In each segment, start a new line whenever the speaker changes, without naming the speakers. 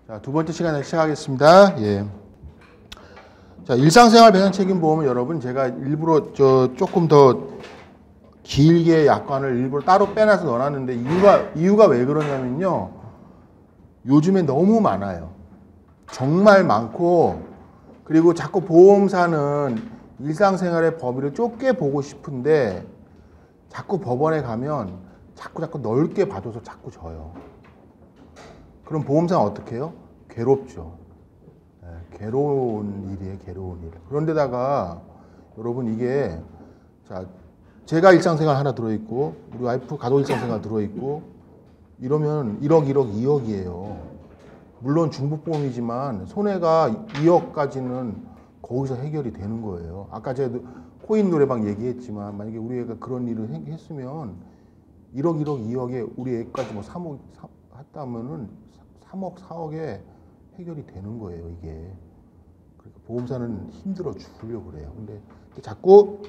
자, 두 번째 시간에 시작하겠습니다. 예. 자, 일상생활 배상 책임보험은 여러분 제가 일부러 조금 더 길게 약관을 일부러 따로 빼놔서 넣어놨는데 이유가 왜 그러냐면요. 요즘에 너무 많아요. 정말 많고, 그리고 자꾸 보험사는 일상생활의 범위를 좁게 보고 싶은데 자꾸 법원에 가면 자꾸 넓게 봐줘서 자꾸 져요. 그럼 보험사는 어떻게 해요? 괴롭죠. 네, 괴로운 일이에요, 괴로운 일. 그런데다가 여러분 이게 자, 제가 일상생활 하나 들어있고 우리 와이프 가족 일상생활 들어있고 이러면 1억, 2억이에요. 물론 중복보험이지만 손해가 2억까지는 거기서 해결이 되는 거예요. 아까 제가 코인 노래방 얘기했지만 만약에 우리 애가 그런 일을 했으면 1억, 2억에 우리 애까지 뭐 3억 했다면은 3억, 4억에 해결이 되는 거예요, 이게. 그러니까 보험사는 힘들어 죽으려고 그래요. 근데 자꾸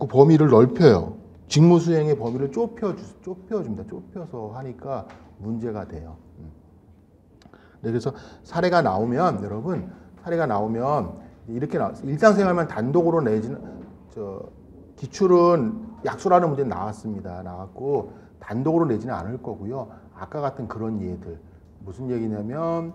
범위를 넓혀요. 직무수행의 범위를 좁혀줍니다. 좁혀서 하니까 문제가 돼요. 그래서 사례가 나오면, 여러분, 이렇게 일상생활만 단독으로 내지는, 기출은 약수라는 문제는 나왔고, 단독으로 내지는 않을 거고요. 아까 같은 그런 예들. 무슨 얘기냐면,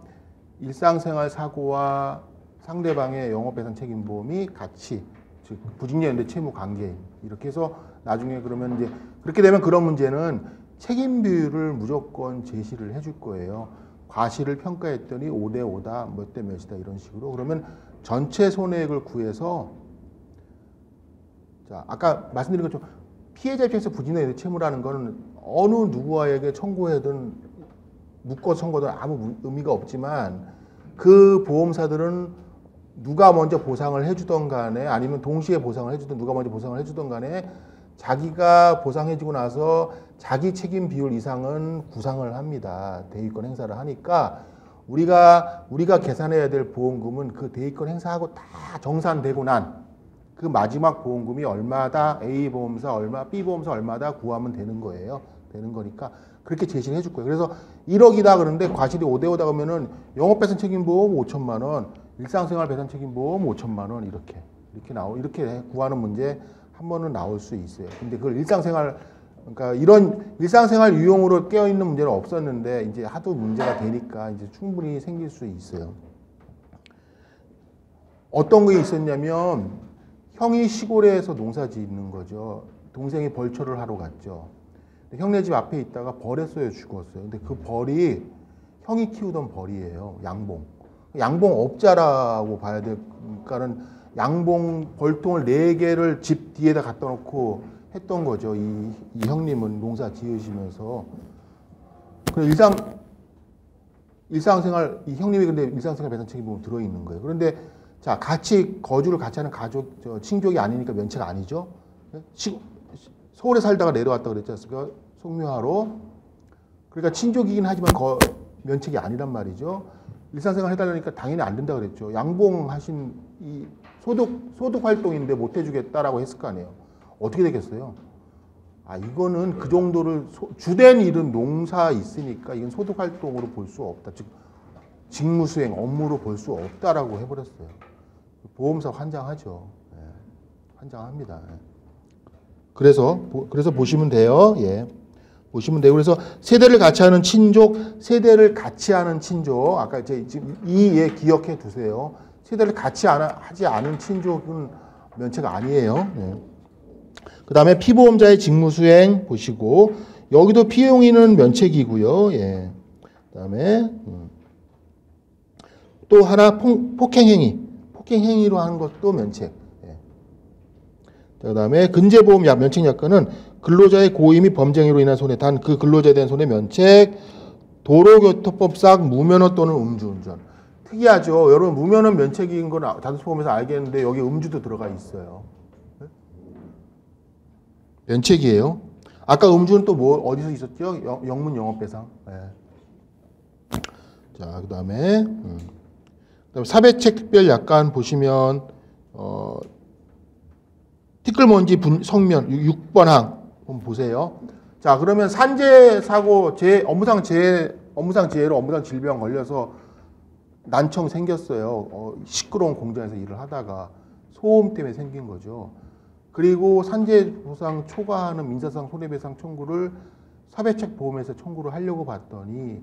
일상생활 사고와 상대방의 영업배상 책임보험이 같이, 즉, 부직연대 채무 관계, 이렇게 해서 나중에 그러면 이제, 그렇게 되면 그런 문제는 책임 비율을 무조건 제시를 해줄 거예요. 과실을 평가했더니 5대 5다, 몇 대 몇이다, 이런 식으로. 그러면 전체 손해액을 구해서, 자, 아까 말씀드린 것처럼 피해자 입장에서 부직연대 채무라는 거는 어느 누구에게 청구해든 묶어 청구든 아무 의미가 없지만 그 보험사들은 누가 먼저 보상을 해주던 간에 아니면 동시에 보상을 해주든 누가 먼저 보상을 해주던 간에 자기가 보상해주고 나서 자기 책임 비율 이상은 구상을 합니다. 대위권 행사를 하니까 우리가 계산해야 될 보험금은 그 대위권 행사하고 다 정산되고 난 그 마지막 보험금이 얼마다 A 보험사 얼마, B 보험사 얼마다 구하면 되는 거예요. 되는 거니까 그렇게 제시를 해줄 거예요. 그래서 1억이다 그러는데 과실이 5대 5다 그러면은 영업배상 책임보험 5천만 원, 일상생활 배상 책임보험 5천만 원 이렇게 구하는 문제 한 번은 나올 수 있어요. 근데 그걸 그러니까 이런 일상생활 유용으로 깨어 있는 문제는 없었는데 이제 하도 문제가 되니까 이제 충분히 생길 수 있어요. 어떤 게 있었냐면 형이 시골에서 농사 짓는 거죠. 동생이 벌초를 하러 갔죠. 형네 집 앞에 있다가 벌에 쏘여 죽었어요. 근데 그 벌이 형이 키우던 벌이에요. 양봉업자라고 봐야 되니까는 양봉 벌통을 4개를 집 뒤에다 갖다 놓고 했던 거죠. 이 형님은 농사 지으시면서. 일상생활, 이 형님이 근데 일상생활 배상 책임보험 들어있는 거예요. 그런데 자, 거주를 같이 하는 친족이 아니니까 면책 아니죠. 서울에 살다가 내려왔다 그랬지 않습니까? 속묘하러. 그러니까 친족이긴 하지만 면책이 아니란 말이죠. 일상생활 해달라니까 당연히 안 된다 그랬죠. 양봉하신 이 소득 활동인데 못 해주겠다라고 했을 거 아니에요. 어떻게 되겠어요? 이거는 그 정도를 주된 일은 농사 있으니까 이건 소득 활동으로 볼 수 없다. 즉 직무수행 업무로 볼 수 없다라고 해버렸어요. 보험사 환장하죠. 예, 환장합니다. 예. 그래서 보시면 돼요. 예. 보시면 되고, 그래서 세대를 같이 하는 친족, 아까 지금 예 기억해 두세요. 세대를 같이 하지 않은 친족은 면책 아니에요. 예. 그 다음에 피보험자의 직무수행 보시고, 여기도 피해용인은 면책이고요. 예. 그 다음에, 또 하나, 폭행행위로 하는 것도 면책. 예. 그 다음에 근제보험 면책 약관은 근로자의 고의 및 범죄행위로 인한 손해, 단 그 근로자에 대한 손해 면책, 도로교통법상 무면허 또는 음주운전. 특이하죠. 여러분, 무면허 면책인 건 단수보험에서 알겠는데 여기 음주도 들어가 있어요. 면책이에요. 아까 음주는 또 어디서 있었죠? 영문 영업배상. 예. 자, 그 다음에 사배책 특별 약관 보시면 티끌먼지 성면 6번 항 한번 보세요. 자, 그러면 산재 사고 업무상 재해로 업무상 질병 걸려서 난청 생겼어요. 시끄러운 공장에서 일을 하다가 소음 때문에 생긴 거죠. 그리고 산재보상 초과하는 민사상 손해배상 청구를 사배책보험에서 청구를 하려고 봤더니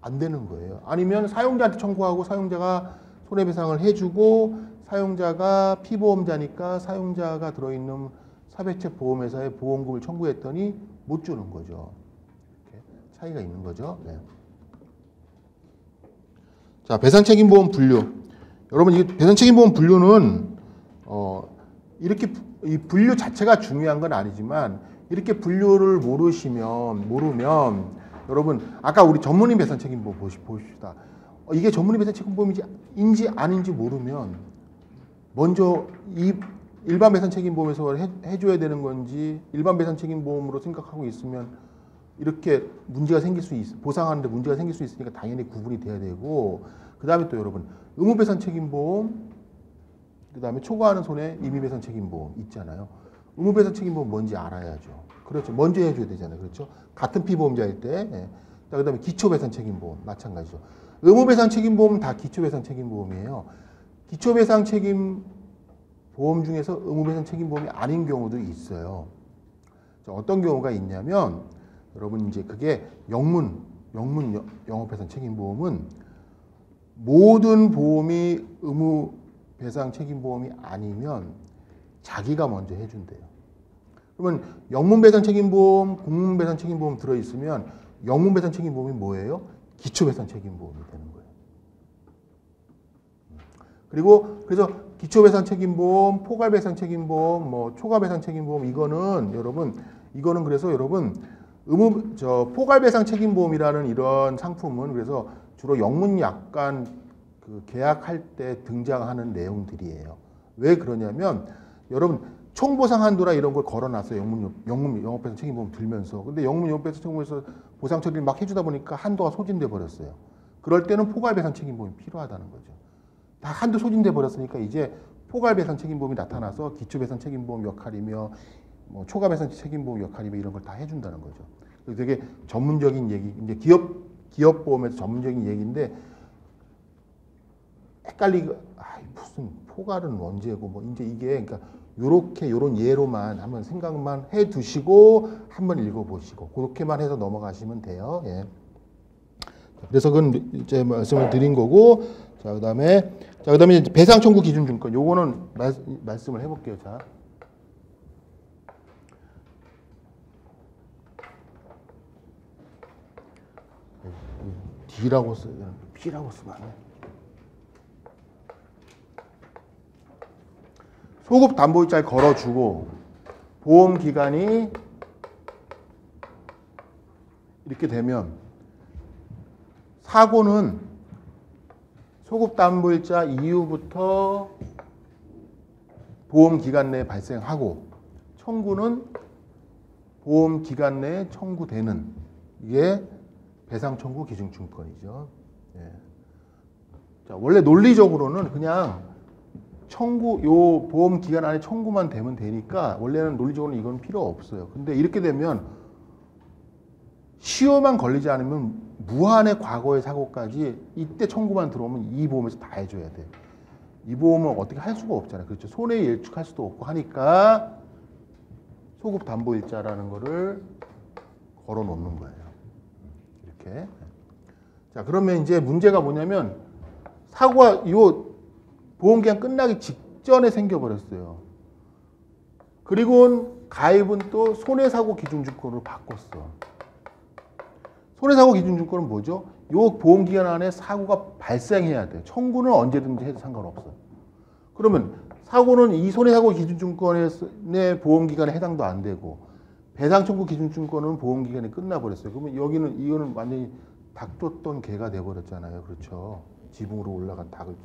안 되는 거예요. 아니면 사용자한테 청구하고 사용자가 손해배상을 해주고 사용자가 피보험자니까 사용자가 들어있는 사배책보험회사에 보험금을 청구했더니 못 주는 거죠. 이렇게 차이가 있는 거죠. 네. 자, 배상책임보험 분류. 여러분, 이 배상책임보험 분류는 이렇게 이 분류 자체가 중요한 건 아니지만 이렇게 분류를 모르면 여러분 아까 우리 전문인 배상책임보험 보십시다. 이게 전문인 배상책임보험인지 아닌지 모르면 먼저 이 일반 배상책임보험에서 해줘야 되는 건지 일반 배상책임보험으로 생각하고 있으면 이렇게 문제가 생길 수 보상하는데 문제가 생길 수 있으니까 당연히 구분이 돼야 되고, 그 다음에 또 여러분 의무배상책임보험, 그 다음에 초과하는 손해 임의배상책임보험 있잖아요. 의무배상책임보험 뭔지 알아야죠. 그렇죠. 먼저 해줘야 되잖아요. 그렇죠. 같은 피보험자일 때. 예. 그 다음에 기초배상책임보험 마찬가지죠. 의무배상책임보험은 다 기초배상책임보험이에요. 기초배상책임보험 중에서 의무배상책임보험이 아닌 경우도 있어요. 어떤 경우가 있냐면 여러분 이제 그게 영문 영업배상책임보험은 모든 보험이 의무배상책임보험이 아니면 자기가 먼저 해준대요. 그러면 영문배상책임보험, 국문배상책임보험 들어있으면 영문배상책임보험이 뭐예요? 기초배상책임보험이 되는 거예요. 그리고 그래서 기초배상책임보험, 포괄배상책임보험, 뭐 초과배상책임보험 이거는 그래서 여러분 포괄배상책임보험이라는 이런 상품은 그래서 주로 영문약관 그 계약할 때 등장하는 내용들이에요. 왜 그러냐면 여러분 총보상 한도라 이런 걸 걸어놨어요. 영문 영업배상책임보험 들면서. 근데 영문 영업배상책임보험에서 보상 처리를 막 해주다 보니까 한도가 소진돼 버렸어요. 그럴 때는 포괄배상책임보험이 필요하다는 거죠. 다 한도 소진돼 버렸으니까 이제 포괄배상책임보험이 나타나서 기초배상책임보험 역할이며 뭐 초과배상책임보험 역할이며 이런 걸 다 해준다는 거죠. 되게 전문적인 얘기, 이제 기업보험에서 전문적인 얘기인데 헷갈리고 무슨 포괄은 언제고 뭐 이제 이게 그러니까 요런 예로만 한번 생각만 해 두시고 한번 읽어보시고 그렇게만 해서 넘어가시면 돼요. 예. 그래서 그건 이제 말씀을 드린 거고, 그다음에 이제 배상 청구 기준 증권 요거는 말씀을 해볼게요. 자. D라고 쓰면 B라고 쓰면 안 돼. 소급 담보일자를 걸어주고 보험 기간이 이렇게 되면 사고는 소급 담보일자 이후부터 보험 기간 내에 발생하고 청구는 보험 기간 내에 청구되는 이게 배상 청구 기준 증권이죠. 예. 자, 원래 논리적으로는 그냥 요 보험 기간 안에 청구만 되면 되니까 원래는 논리적으로는 이건 필요 없어요. 근데 이렇게 되면 시효만 걸리지 않으면 무한의 과거의 사고까지 이때 청구만 들어오면 이 보험에서 다 해줘야 돼. 이 보험은 어떻게 할 수가 없잖아요. 그렇죠. 손해 예측할 수도 없고 하니까 소급 담보일자라는 거를 걸어 놓는 거예요. 이렇게. 자, 그러면 이제 문제가 뭐냐면 사고가 보험기간 끝나기 직전에 생겨버렸어요. 그리고 가입은 또 손해사고 기준증권으로 바꿨어. 손해사고 기준증권은 뭐죠? 요 보험기간 안에 사고가 발생해야 돼요. 청구는 언제든지 해도 상관없어. 그러면 사고는 이 손해사고 기준증권의 보험기간에 해당도 안 되고 배상청구 기준증권은 보험기간이 끝나버렸어요. 그러면 이거는 완전히 닭 쫓던 개가 돼버렸잖아요. 그렇죠? 지붕으로 올라간 닭을.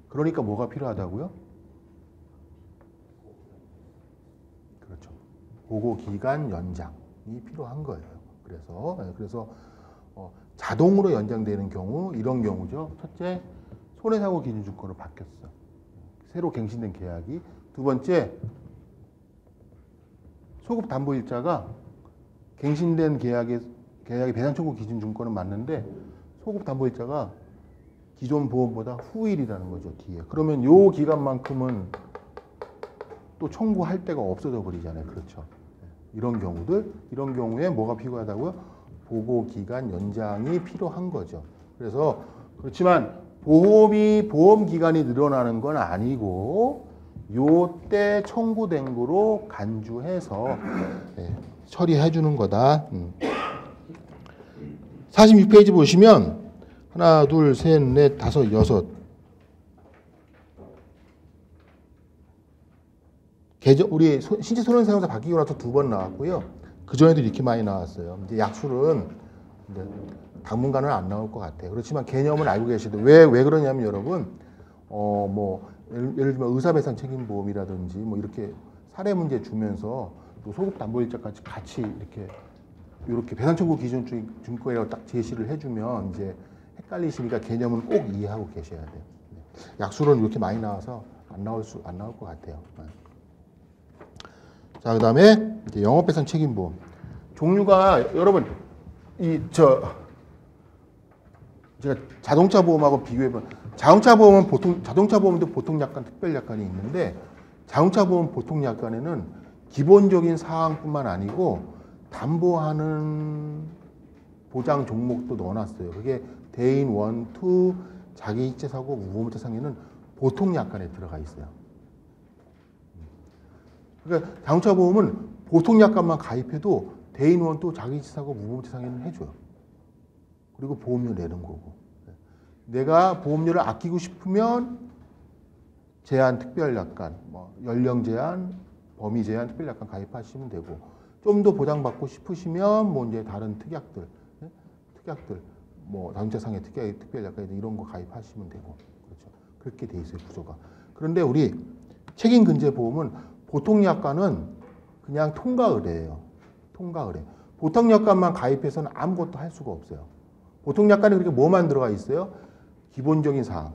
그러니까 뭐가 필요하다고요? 그렇죠. 보고기간 연장이 필요한 거예요. 그래서 자동으로 연장되는 경우 이런 경우죠. 첫째, 손해사고 기준증권으로 바뀌었어. 새로 갱신된 계약이. 두 번째, 소급 담보일자가 갱신된 계약의 배상청구 기준증권은 맞는데 소급 담보일자가 기존 보험보다 후일이라는 거죠, 뒤에. 그러면 요 기간만큼은 또 청구할 데가 없어져 버리잖아요. 그렇죠. 이런 경우에 뭐가 필요하다고요? 보고 기간 연장이 필요한 거죠. 그래서 그렇지만 보험 기간이 늘어나는 건 아니고 요때 청구된 거로 간주해서 처리해 주는 거다. 46페이지 보시면 하나, 둘, 셋, 넷, 다섯, 여섯. 우리 신체 손해사용자 바뀌고 나서 2번 나왔고요. 그 전에도 이렇게 많이 나왔어요. 이제 약술은 이제 당분간은 안 나올 것 같아요. 그렇지만 개념은 알고 계시도 왜 그러냐면 여러분, 예를 들면 의사배상 책임보험이라든지 뭐 이렇게 사례 문제 주면서 또 소급담보일자까지 같이 이렇게 배상 청구 기준 증권이라고 딱 제시를 해주면 이제 헷갈리시니까 개념은 꼭 이해하고 계셔야 돼요. 약술은 이렇게 많이 나와서 안 나올 것 같아요. 자, 그 다음에 영업배상 책임보험. 종류가, 여러분, 제가 자동차 보험하고 비교해보면, 자동차 보험도 보통 약관, 특별 약관이 있는데, 자동차 보험 보통 약관에는 기본적인 사항뿐만 아니고, 담보하는 보장 종목도 넣어놨어요. 그게 대인 1, 2, 자기이체사고, 무보험자 상해는 보통 약관에 들어가 있어요. 그러니까 자동차 보험은 보통 약관만 가입해도 대인 1, 2, 자기이체사고, 무보험자 상해는 해줘요. 그리고 보험료 내는 거고. 내가 보험료를 아끼고 싶으면 제한 특별약관, 연령 제한, 범위 제한 특별약관 가입하시면 되고, 좀 더 보장받고 싶으시면 이제 다른 특약들, 자동차 상해 특별약관 이런 거 가입하시면 되고, 그렇죠. 그렇게 돼 있어요, 구조가. 그런데 우리 책임근제보험은 보통 약관은 그냥 통과 의뢰예요. 통과 의뢰. 보통 약관만 가입해서는 아무것도 할 수가 없어요. 보통 약관에 그렇게 뭐만 들어가 있어요? 기본적인 사항,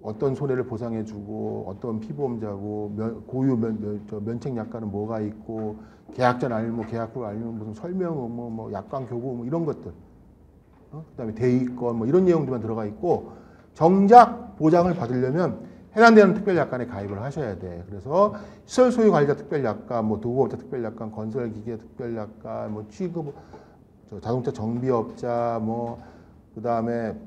어떤 손해를 보상해주고, 어떤 피보험자고, 고유 면책 약관은 뭐가 있고, 계약전 알면, 계약 후 알면 무슨 설명 의무, 약관 교부 이런 것들, 그다음에 대위권 이런 내용들만 들어가 있고, 정작 보장을 받으려면 해당되는 특별약관에 가입을 하셔야 돼. 그래서 시설 소유 관리자 특별약관, 도급업자 특별약관, 건설기계 특별약관, 취급 자동차 정비업자, 그다음에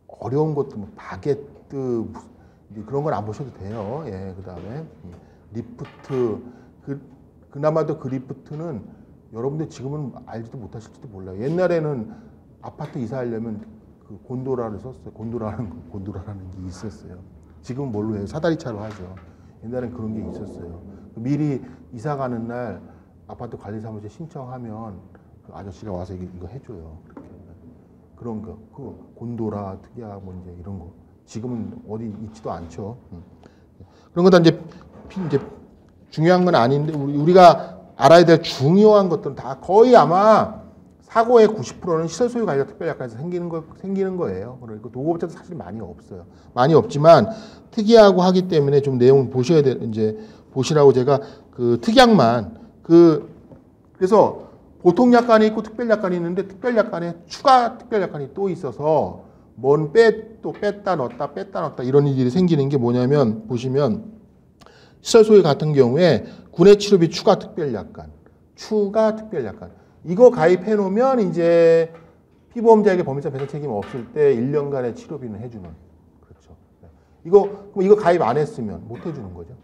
어려운 것도 바게트 그런 건 안 보셔도 돼요. 예, 그다음에 리프트 그나마도 그 리프트는 여러분들 지금은 알지도 못하실지도 몰라요. 옛날에는 아파트 이사하려면 그 곤도라를 썼어요. 곤도라라는 게 있었어요. 지금은 뭘로 해요? 사다리차로 하죠. 옛날엔 그런 게 있었어요. 미리 이사 가는 날 아파트 관리사무소에 신청하면 그 아저씨가 와서 이거 해줘요. 그런 거, 그 곤도라, 특약 문제 이런 거 지금은 어디 있지도 않죠. 그런 거 다 이제 중요한 건 아닌데 우리가 알아야 될 중요한 것들은 다 거의 아마 사고의 90%는 시설 소유 관리자 특별약관에서 생기는 거예요. 그러니까 도급업자도 사실 많이 없어요. 많이 없지만 특이하고 하기 때문에 좀 내용 보셔야 돼. 이제 보시라고 제가 그 특약만 그래서 보통 약관이 있고 특별약관이 있는데 특별약관에 추가 특별약관이 또 있어서 또 뺐다 넣었다 이런 일이 생기는 게 뭐냐면 보시면 시설 소유 같은 경우에 군의 치료비 추가 특별약관 이거 가입해 놓으면 이제 피보험자에게 법인세 배상 책임 없을 때 1년간의 치료비는 해주는 그렇죠. 이거 가입 안 했으면 못 해주는 거죠.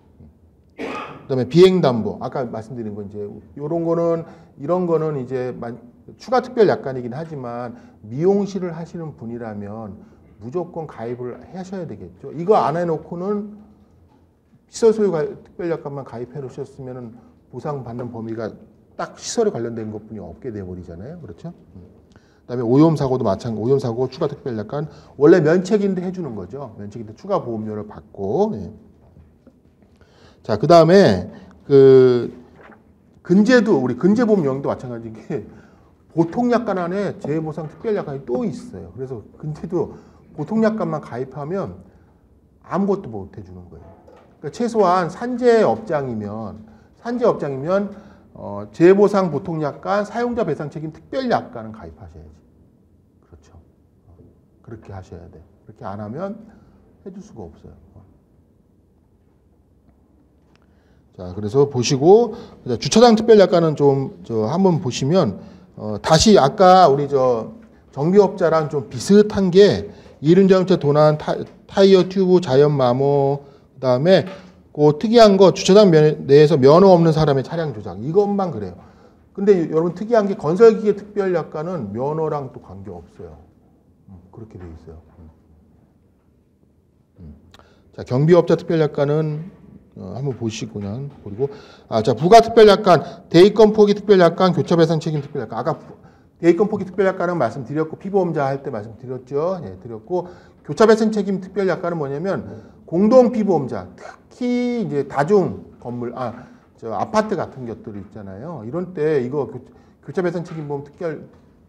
그다음에 비행담보 아까 말씀드린 건 이제 이런 거는 이제 추가 특별 약관이긴 하지만 미용실을 하시는 분이라면 무조건 가입을 하셔야 되겠죠. 이거 안 해놓고는 시설 소유 특별 약관만 가입해 놓으셨으면 보상받는 범위가 딱 시설에 관련된 것뿐이 없게 돼 버리잖아요. 그렇죠? 그다음에 오염사고도 마찬가지. 오염사고 추가 특별 약관 원래 면책인데 해주는 거죠. 면책인데 추가 보험료를 받고. 예. 자, 그 다음에 우리 근제보험 영역도 마찬가지인 게 보통 약관 안에 재해보상 특별 약관이 또 있어요. 그래서 근제도 보통 약관만 가입하면 아무것도 못 해주는 거예요. 그러니까 최소한 산재업장이면 재해보상 보통 약관, 사용자 배상 책임 특별 약관은 가입하셔야지. 그렇죠. 그렇게 하셔야 돼. 그렇게 안 하면 해줄 수가 없어요. 자, 그래서 보시고 주차장 특별약관은 좀 한번 보시면 다시 아까 우리 정비업자랑 좀 비슷한 게 이륜자동차 도난 타이어 튜브 자연 마모 그다음에 그 특이한 거 주차장 내에서 면허 없는 사람의 차량 조작 이것만 그래요. 근데 여러분 특이한 게 건설기계 특별약관은 면허랑 또 관계 없어요. 그렇게 돼 있어요. 자, 경비업자 특별약관은 한번 보시고 그냥 그리고 자 부가 특별약관, 대입권 포기 특별약관, 교차 배상 책임 특별약관. 아까 대입권 포기 특별약관은 말씀드렸고 피보험자 할 때 말씀드렸죠. 예, 드렸고 교차 배상 책임 특별약관은 뭐냐면 공동 피보험자, 특히 이제 다중 건물 아파트 같은 것들 있잖아요. 이런 때 이거 교차 배상 책임보험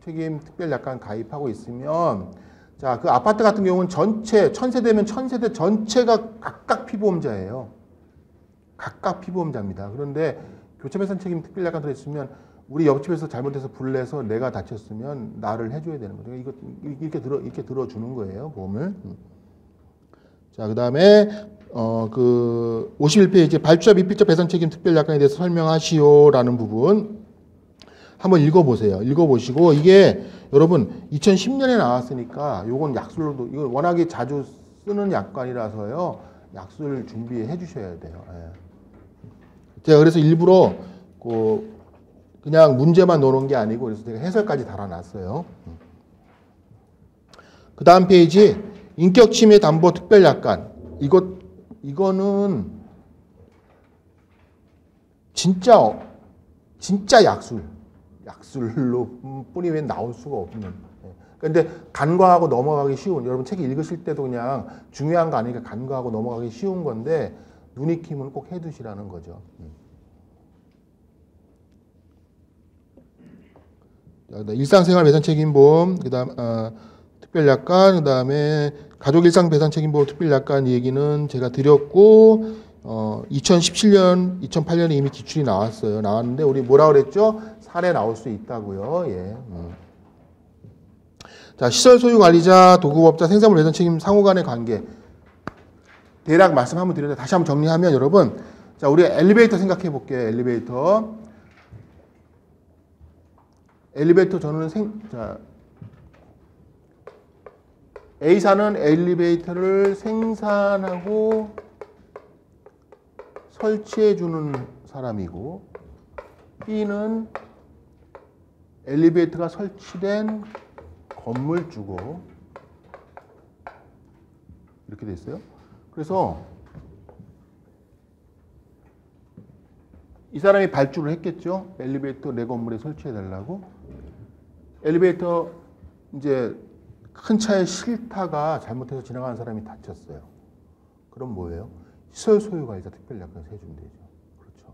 책임 특별약관 가입하고 있으면 자, 그 아파트 같은 경우는 전체 1000세대면 1000세대 전체가 각각 피보험자예요. 각각 피보험자입니다. 그런데 교차배상 책임 특별약관 들어있으면 우리 옆집에서 잘못해서 불내서 내가 다쳤으면 나를 해줘야 되는 거죠. 이거 이렇게 들어주는 거예요, 보험을. 자, 그다음에 그 51페이지 발주자 미필적 배상 책임 특별약관에 대해서 설명하시오라는 부분 한번 읽어보세요. 읽어보시고 이게 여러분 2010년에 나왔으니까 요건 약술로도 이거 워낙에 자주 쓰는 약관이라서요. 약술 준비해 주셔야 돼요. 예. 제가 그래서 일부러 그냥 문제만 넣어놓은 게 아니고 그래서 제가 해설까지 달아놨어요. 그 다음 페이지 인격침해 담보 특별약관 이거는 진짜 약술로 뿌리면 나올 수가 없는. 근데 간과하고 넘어가기 쉬운, 여러분 책 읽으실 때도 그냥 중요한 거 아니니까 간과하고 넘어가기 쉬운 건데 눈 익히면 꼭 해두시라는 거죠. 일상생활 배상 책임보험, 그다음 특별약관, 그다음에 가족 일상 배상 책임보험 특별약관 얘기는 제가 드렸고 2017년, 2008년에 이미 기출이 나왔는데 우리 뭐라 그랬죠? 사례 나올 수 있다고요. 예. 자, 시설 소유 관리자, 도급업자, 생산물 배상 책임 상호 간의 관계. 대략 말씀 한번 드렸는데 다시 한번 정리하면 여러분, 자, 우리 엘리베이터 생각해 볼게요. 엘리베이터 저는 A사는 엘리베이터를 생산하고 설치해 주는 사람이고 B는 엘리베이터가 설치된 건물주고 이렇게 돼 있어요. 그래서 이 사람이 발주를 했겠죠. 엘리베이터 내 건물에 설치해 달라고. 엘리베이터 이제 큰 차에 실타가 잘못해서 지나가는 사람이 다쳤어요. 그럼 뭐예요? 시설 소유관리자 특별약관에서 해주면 되죠. 그렇죠.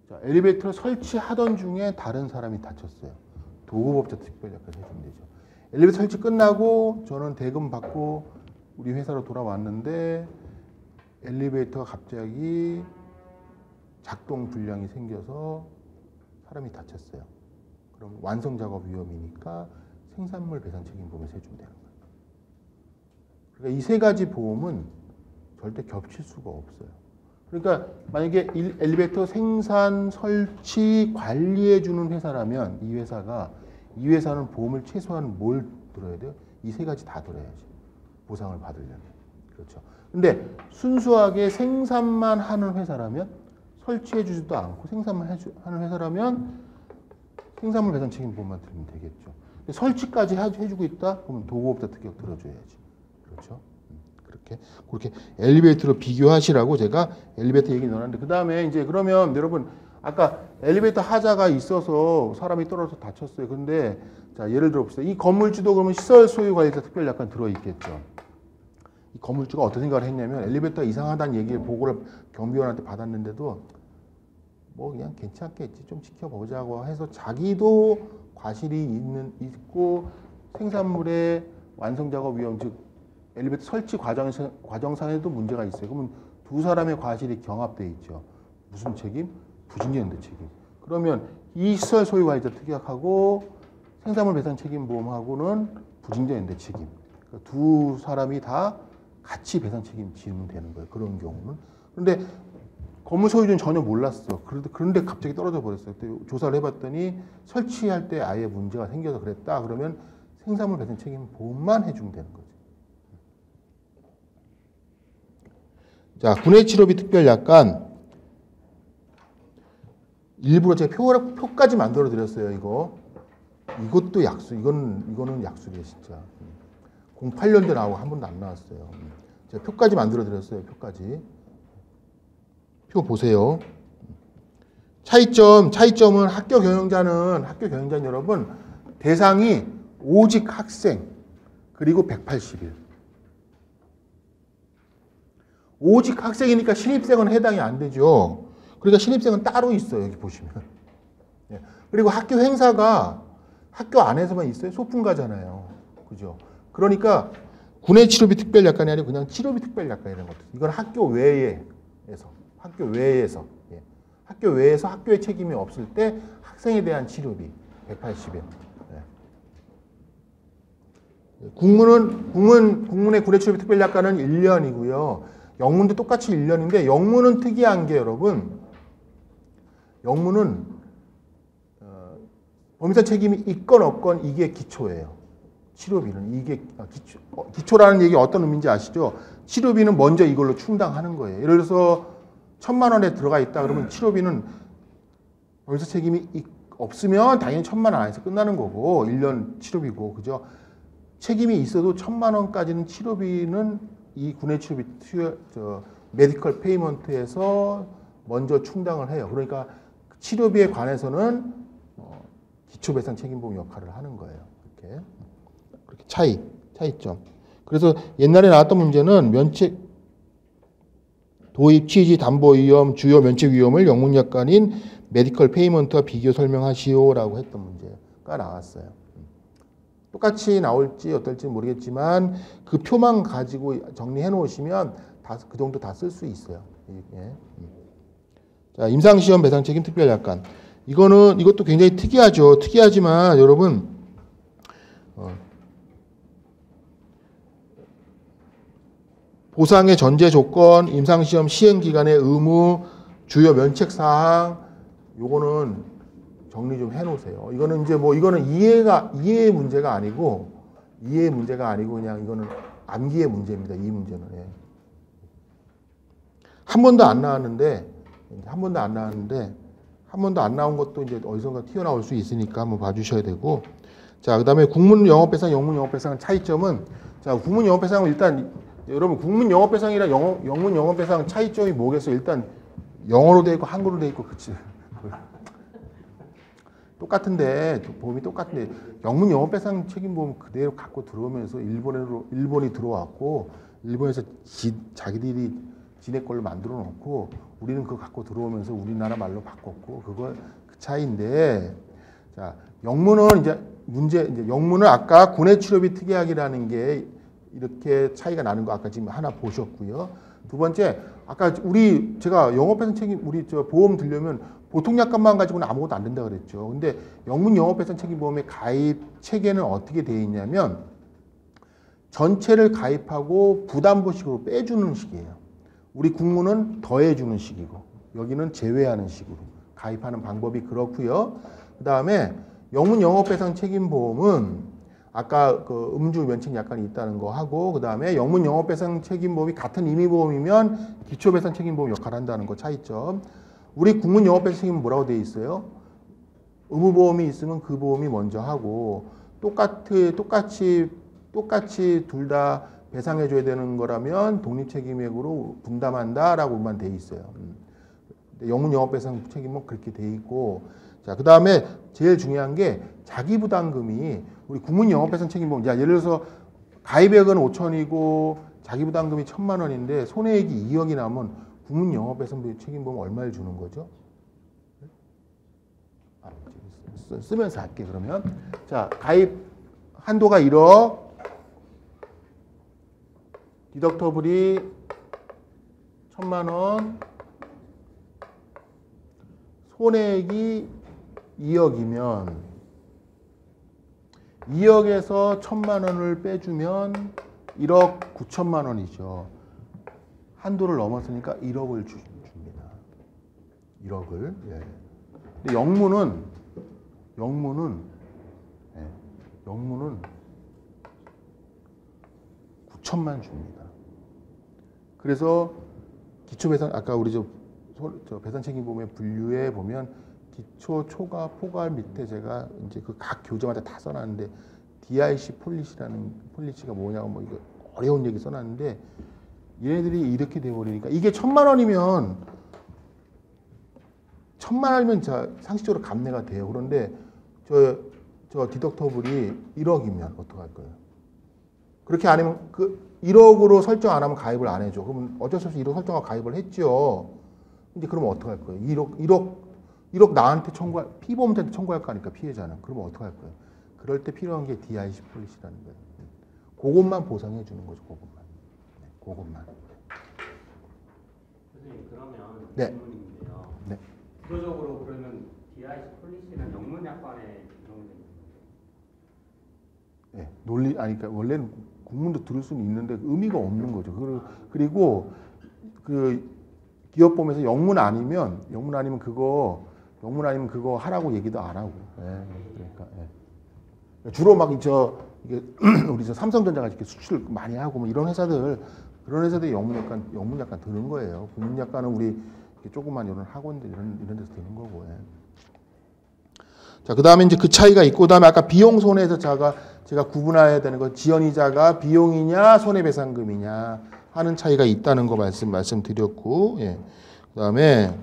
자, 엘리베이터를 설치하던 중에 다른 사람이 다쳤어요. 도급업자 특별약관에서 해주면 되죠. 엘리베이터 설치 끝나고 저는 대금 받고 우리 회사로 돌아왔는데 엘리베이터가 갑자기 작동 불량이 생겨서 사람이 다쳤어요. 그럼 완성 작업 위험이니까 생산물 배상 책임보험에서 해주면 되는 거예요. 그러니까 이 세 가지 보험은 절대 겹칠 수가 없어요. 그러니까 만약에 엘리베이터 생산, 설치, 관리해주는 회사라면 이 회사는 보험을 최소한 뭘 들어야 돼요? 이 세 가지 다 들어야지. 보상을 받으려면. 그렇죠. 근데 순수하게 생산만 하는 회사라면 설치해주지도 않고 생산만 하는 회사라면 생산물 배상 책임보험만 들으면 되겠죠. 근데 설치까지 해주고 있다? 그러면 도급업자 특격 들어줘야지. 그렇죠. 그렇게 엘리베이터로 비교하시라고 제가 엘리베이터 얘기 넣었는데 그 다음에 이제 그러면 여러분 아까 엘리베이터 하자가 있어서 사람이 떨어져서 다쳤어요. 근데 자 예를 들어 봅시다. 이 건물주도 그러면 시설 소유 관리자 특별약관 들어있겠죠. 이 건물주가 어떤 생각을 했냐면 엘리베이터가 이상하다는 얘기를 보고를 경비원한테 받았는데도 뭐 그냥 괜찮겠지 좀 지켜보자고 해서 자기도 과실이 있고 생산물의 완성작업 위험 즉 엘리베이터 설치 과정상에도 문제가 있어요. 그러면 두 사람의 과실이 경합돼 있죠. 무슨 책임? 부진연대 책임. 그러면 이 시설 소유 관리자 특약하고 생산물 배상 책임 보험하고는 부증자연대 책임. 그러니까 두 사람이 다 같이 배상 책임 지면 되는 거예요. 그런 경우는. 그런데 건물 소유주는 전혀 몰랐어. 그런데 갑자기 떨어져 버렸어요. 그때 조사를 해봤더니 설치할 때 아예 문제가 생겨서 그랬다. 그러면 생산물 배상 책임 보험만 해주면 되는 거죠. 자, 군의 치료비 특별 약관. 일부러 제가 표까지 만들어 드렸어요. 이것도 약수. 이거는 약수예요, 진짜. 08년도 나오고 한 번도 안 나왔어요. 제가 표까지 만들어 드렸어요. 표까지. 표 보세요. 차이점은 학교 경영자는 여러분 대상이 오직 학생 그리고 180일. 오직 학생이니까 신입생은 해당이 안 되죠. 그러니까 신입생은 따로 있어요. 여기 보시면. 그리고 학교 행사가 학교 안에서만 있어요. 소풍가잖아요. 그죠? 그러니까 군의 치료비 특별 약관이 아니고 그냥 치료비 특별 약관이라는 것도. 이건 학교 외에서. 학교 외에서 학교의 책임이 없을 때 학생에 대한 치료비 180일. 국문의 군의 치료비 특별 약관은 1년이고요. 영문도 똑같이 1년인데 영문은 특이한 게 여러분 영문은 법인사 책임이 있건 없건 이게 기초예요. 치료비는 이게 기초라는 얘기 어떤 의미인지 아시죠? 치료비는 먼저 이걸로 충당하는 거예요. 예를 들어서 1,000만 원에 들어가 있다 그러면 치료비는 법인사 책임이 없으면 당연히 1,000만 원 안에서 끝나는 거고 1년 치료비고 그죠? 책임이 있어도 1,000만 원까지는 치료비는 이 군의 치료비 메디컬 페이먼트에서 먼저 충당을 해요. 그러니까 치료비에 관해서는 기초배상 책임보험 역할을 하는 거예요. 그렇게 차이점. 그래서 옛날에 나왔던 문제는 면책 도입 취지 담보 위험 주요 면책 위험을 영문 약관인 메디컬 페이먼트와 비교 설명하시오라고 했던 문제가 나왔어요. 똑같이 나올지 어떨지 모르겠지만 그 표만 가지고 정리해 놓으시면 그 정도 다 쓸 수 있어요. 자, 임상시험 배상 책임 특별 약관. 이것도 굉장히 특이하죠. 특이하지만 여러분 보상의 전제 조건, 임상시험 시행 기간의 의무, 주요 면책 사항 요거는 정리 좀 해놓으세요. 이거는 이거는 이해의 문제가 아니고 그냥 이거는 암기의 문제입니다. 이 문제는 한 번도 안 나왔는데 한 번도 안 나온 것도 이제 어디선가 튀어나올 수 있으니까 한번 봐주셔야 되고 자 그다음에 국문 영업배상, 영문 영업배상 차이점은 자 국문 영업배상은 일단 여러분 국문 영업배상이랑 영문 영업배상 차이점이 뭐겠어요? 일단 영어로 돼 있고 한글로 돼 있고 그치? 똑같은데 보험이 똑같은데 영문 영업배상 책임보험 그대로 갖고 들어오면서 일본이 들어왔고 일본에서 자기들이 지네 걸로 만들어 놓고 우리는 그거 갖고 들어오면서 우리나라 말로 바꿨고 그 차이인데 자 영문은 영문은 아까 군의 치료비 특약이라는 게 이렇게 차이가 나는 거 아까 지금 하나 보셨고요. 두 번째 아까 제가 영업배상 책임 보험 들려면 보통 약관만 가지고는 아무것도 안 된다 그랬죠. 근데 영문 영업배상 책임보험의 가입 체계는 어떻게 되어 있냐면 전체를 가입하고 부담보식으로 빼주는 식이에요. 우리 국문은 더해주는 식이고 여기는 제외하는 식으로 가입하는 방법이 그렇고요. 그 다음에 영문 영업배상 책임보험은 아까 그 음주 면책 약관이 있다는 거 하고 그 다음에 영문 영업배상 책임보험이 같은 임의보험이면 기초배상 책임보험 역할을 한다는 거 차이점. 우리 국문 영업배상 책임은 뭐라고 되어 있어요? 의무보험이 있으면 그 보험이 먼저 하고 똑같이 둘 다 배상해줘야 되는 거라면 독립책임액으로 분담한다라고만 돼 있어요. 영문 영업배상 책임은 그렇게 돼 있고 자, 그 다음에 제일 중요한 게 자기부담금이 우리 국문 영업배상 책임보험 예를 들어서 가입액은 5천이고 자기부담금이 1,000만 원인데 손해액이 2억이 나면 국문 영업배상 책임보험 얼마를 주는 거죠? 쓰면서 할게 그러면 자 가입 한도가 1억 디덕터블이 1,000만 원 손해액이 2억이면 2억에서 1,000만 원을 빼주면 1억 9천만 원이죠. 한도를 넘었으니까 1억을 줍니다. 1억을. 예. 근데 영문은 9천만 줍니다. 그래서 기초배상, 아까 우리 저 배상책임보험의 분류에 보면 기초, 초과, 포괄 밑에 제가 이제 그 각 교재마다 다 써놨는데 DIC 폴리시라는 폴리시가 뭐냐고 뭐 이거 어려운 얘기 써놨는데 얘네들이 이렇게 돼버리니까 이게 1,000만 원이면 상식적으로 감내가 돼요. 그런데 저 디덕터블이 1억이면 어떡할 거예요? 그렇게 안 하면 그 1억으로 설정 안 하면 가입을 안 해줘. 그러면 어쩔 수 없이 1억 설정하고 가입을 했죠. 근데 그러면 어떡할 거예요? 1억 나한테 피보험자한테 청구할 거 아니까 피해자는. 그러면 어떡할 거예요? 그럴 때 필요한 게 DIC 폴리시라는 거예요. 그것만 보상해 주는 거죠. 그것만. 네, 그것만.
선생님 그러면
네.
질문인데요.
네.
구조적으로 그러면 DIC 폴리시는 영문약관에 적용됩니다.
네, 그러니까 원래는 국문도 들을 수는 있는데 의미가 없는 거죠. 그리고 그 기업보험에서 영문 아니면 그거 하라고 얘기도 안 하고. 예, 그러니까 주로 막 이게 우리 삼성전자가 이렇게 수출을 많이 하고 뭐 이런 그런 회사들이 영문 약관 드는 거예요. 국문 약관은 우리 조그만 이런 학원들 이런 데서 드는 거고. 예. 자, 그 다음에 이제 그 차이가 있고, 그 다음에 아까 비용 손해에서 제가 구분해야 되는 건 지연이자가 비용이냐 손해배상금이냐 하는 차이가 있다는 거 말씀드렸고, 예. 그 다음에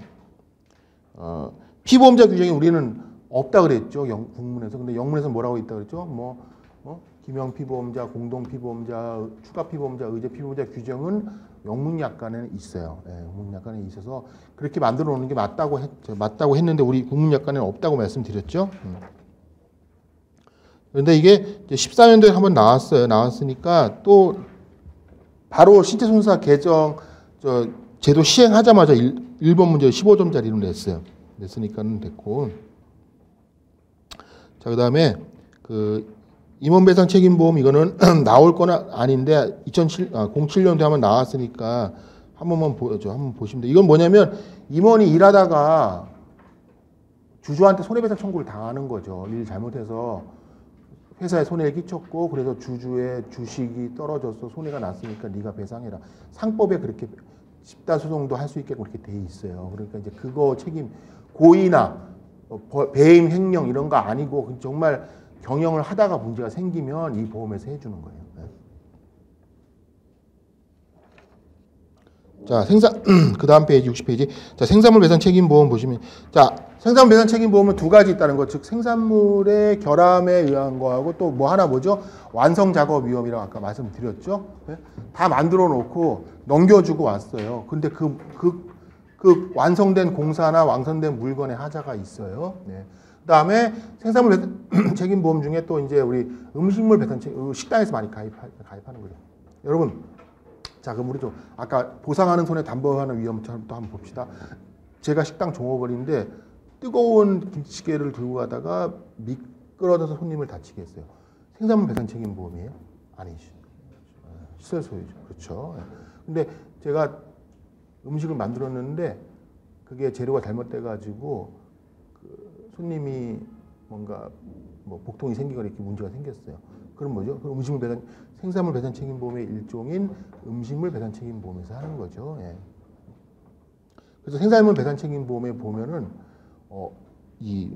피보험자 규정이 우리는 없다 그랬죠. 국문에서. 근데 영문에서 뭐라고 있다 그랬죠? 기명 피보험자, 공동 피보험자, 추가 피보험자, 의제 피보험자 규정은 영문 약관에는 있어요. 예, 영문 약관에 있어서 그렇게 만들어 놓는 게 맞다고 했는데 우리 국문 약관에는 없다고 말씀드렸죠. 그런데 이게 14년도에 한번 나왔으니까 또 바로 신체손사 개정 제도 시행하자마자 1번 문제 15점짜리로 냈으니까는 됐고. 자, 그다음에 그 임원배상 책임보험 이거는 나올 건 아닌데 07년도에 한번 나왔으니까 한 번만 보시면 돼요. 이건 뭐냐면 임원이 일하다가 주주한테 손해배상 청구를 당하는 거죠. 일 잘못해서 회사에 손해를 끼쳤고 그래서 주주의 주식이 떨어져서 손해가 났으니까 네가 배상해라. 상법에 그렇게 집단 소송도 할 수 있게끔 그렇게 돼 있어요. 그러니까 이제 그거 책임 고의나 배임 횡령 이런 거 아니고 정말 경영을 하다가 문제가 생기면 이 보험에서 해주는 거예요. 네. 자, 그 다음 페이지 60페이지. 자, 생산물 배상 책임보험 보시면, 자, 생산물 배상 책임보험은 두 가지 있다는 거, 즉 생산물의 결함에 의한 거하고 또 뭐 하나 뭐죠? 완성 작업 위험이라고 아까 말씀드렸죠. 네? 다 만들어 놓고 넘겨주고 왔어요. 근데 그 완성된 공사나 완성된 물건의 하자가 있어요. 네. 그다음에 생산물 배상 책임보험 중에 또 이제 우리 음식물 배상 식당에서 많이 가입하는 거죠. 여러분, 자 그럼 우리 좀 아까 보상하는 손해 담보하는 위험처럼 또 한번 봅시다. 제가 식당 종업원인데 뜨거운 김치찌개를 들고 가다가 미끄러져서 손님을 다치게 했어요. 생산물 배상 책임보험이에요? 아니죠. 시설 소유죠. 그렇죠. 근데 제가 음식을 만들었는데 그게 재료가 잘못돼가지고 손님이 뭔가 복통이 생기거나 이렇게 문제가 생겼어요. 그럼 뭐죠? 그 생산물 배상 책임보험의 일종인 음식물 배상 책임보험에서 하는 거죠. 예. 그래서 생산물 배상 책임보험에 보면은 이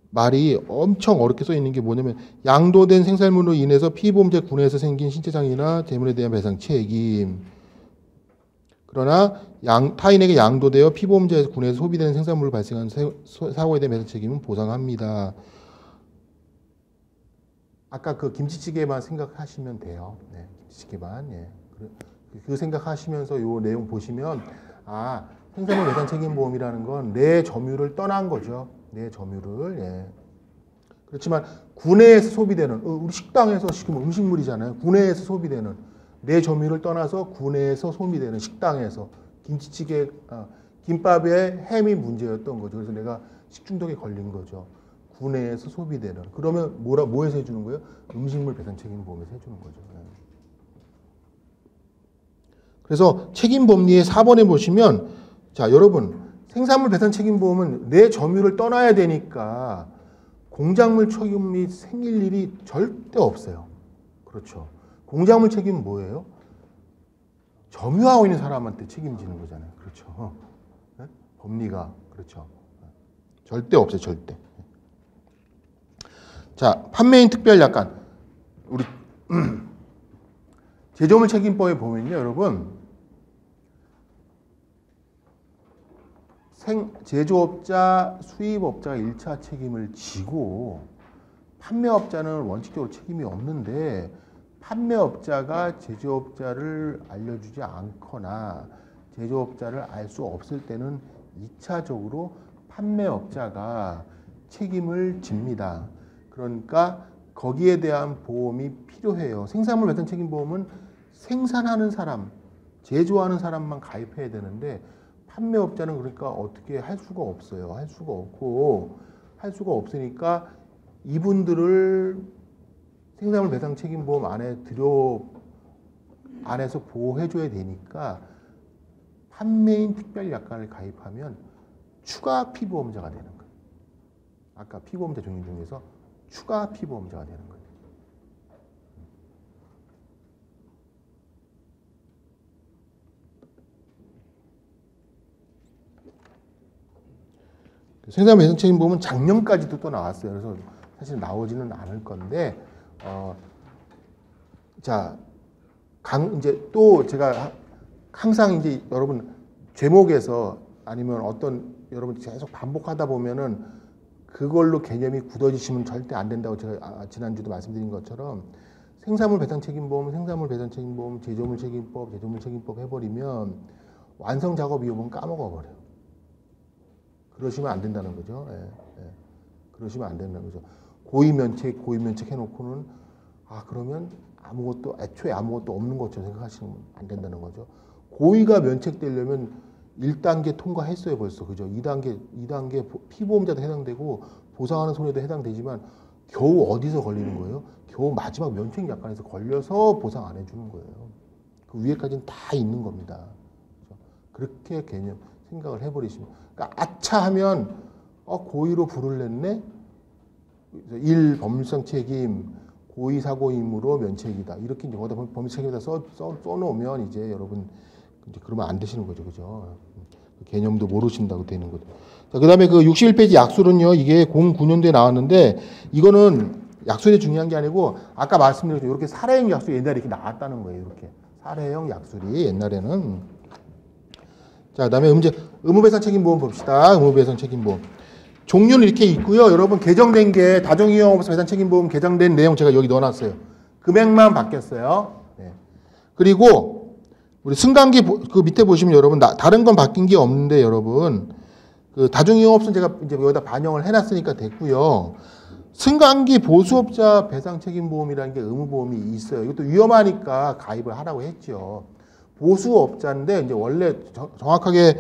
말이 엄청 어렵게 써 있는 게 뭐냐면 양도된 생산물로 인해서 피보험자 군에서 생긴 신체상해나 재물에 대한 배상 책임. 그러나 타인에게 양도되어 피보험자에서 군에서 소비되는 생산물을 발생한 사고에 대한 배상 책임은 보상합니다. 아까 그 김치찌개만 생각하시면 돼요. 네, 김치찌개만. 예. 그 생각하시면서 요 내용 보시면 생산물 배상 책임보험이라는 건 내 점유를 떠난 거죠. 내 점유를. 예. 그렇지만 군내에서 소비되는 우리 식당에서 지금 음식물이잖아요. 군내에서 소비되는 내 점유를 떠나서 군내에서 소비되는 식당에서 김치찌개, 김밥에 햄이 문제였던 거죠. 그래서 내가 식중독에 걸린 거죠. 구내에서 소비되는. 그러면 뭐에서 해주는 거예요? 음식물 배상 책임보험에서 해주는 거죠. 그래서 책임법리의 4번에 보시면, 자, 여러분, 생산물 배상 책임보험은 내 점유를 떠나야 되니까 공작물 책임이 생길 일이 절대 없어요. 그렇죠. 공작물 책임은 뭐예요? 점유하고 있는 사람한테 책임지는 거잖아요. 그렇죠. 네? 법리가. 그렇죠. 절대 없어요. 절대. 자, 판매인 특별 약관. 우리 제조물 책임법에 보면요, 여러분. 제조업자, 수입업자가 1차 책임을 지고 판매업자는 원칙적으로 책임이 없는데 판매업자가 제조업자를 알려주지 않거나 제조업자를 알 수 없을 때는 2차적으로 판매업자가 책임을 집니다. 그러니까 거기에 대한 보험이 필요해요. 생산물 배상 책임보험은 생산하는 사람, 제조하는 사람만 가입해야 되는데 판매업자는 그러니까 어떻게 할 수가 없어요. 할 수가 없으니까 이분들을 생산물 배상 책임보험 안에서 보호해줘야 되니까 판매인 특별약관을 가입하면 추가 피보험자가 되는 거예요. 아까 피보험자 종류 중에서 추가 피보험자가 되는 거예요. 생산물 배상 책임보험은 작년까지도 또 나왔어요. 그래서 사실 나오지는 않을 건데, 자, 이제 또 제가 항상 이제 여러분 제목에서 아니면 어떤 여러분 계속 반복하다 보면은 그걸로 개념이 굳어지시면 절대 안 된다고 제가 지난주도 말씀드린 것처럼 생산물 배상 책임보험, 생산물 배상 책임보험, 제조물 책임법 해버리면 완성 작업 위험은 까먹어 버려요. 그러시면 안 된다는 거죠. 그러시면 안 된다는 거죠. 고의면책 해놓고는 그러면 애초에 아무것도 없는 것처럼 생각하시면 안 된다는 거죠. 고의가 면책되려면 1단계 통과했어요, 벌써. 그죠? 2단계 피보험자도 해당되고 보상하는 손해도 해당되지만 겨우 어디서 걸리는 거예요? 겨우 마지막 면책 약관에서 걸려서 보상 안 해주는 거예요. 그 위에까지는 다 있는 겁니다. 그렇게 개념 생각을 해버리시면, 그러니까 아차 하면 고의로 불을 냈네. 1. 법률상 책임, 고의 사고임으로 면책이다. 이렇게 이제 거기다 법률 책임에다 써놓으면 이제 여러분 이제 그러면 안 되시는 거죠, 그죠? 개념도 모르신다고 되는 거죠. 자, 그다음에 그 61페이지 약술은요, 이게 09년도에 나왔는데 이거는 약술이 중요한 게 아니고 아까 말씀드린 이렇게 사례형 약술이 옛날에 이렇게 나왔다는 거예요. 이렇게 사례형 약술이 옛날에는. 자, 그다음에 의무배상 책임보험 봅시다. 의무배상 책임보험. 종류는 이렇게 있고요. 여러분 개정된 게 다중이용업소 배상 책임보험 개정된 내용 제가 여기 넣어놨어요. 금액만 바뀌었어요. 네. 그리고 우리 승강기 그 밑에 보시면 여러분 다른 건 바뀐 게 없는데 여러분 그 다중이용업소는 제가 이제 여기다 반영을 해놨으니까 됐고요. 승강기 보수업자 배상 책임보험이라는 게 의무보험이 있어요. 이것도 위험하니까 가입을 하라고 했죠. 보수업자인데 이제 원래 정확하게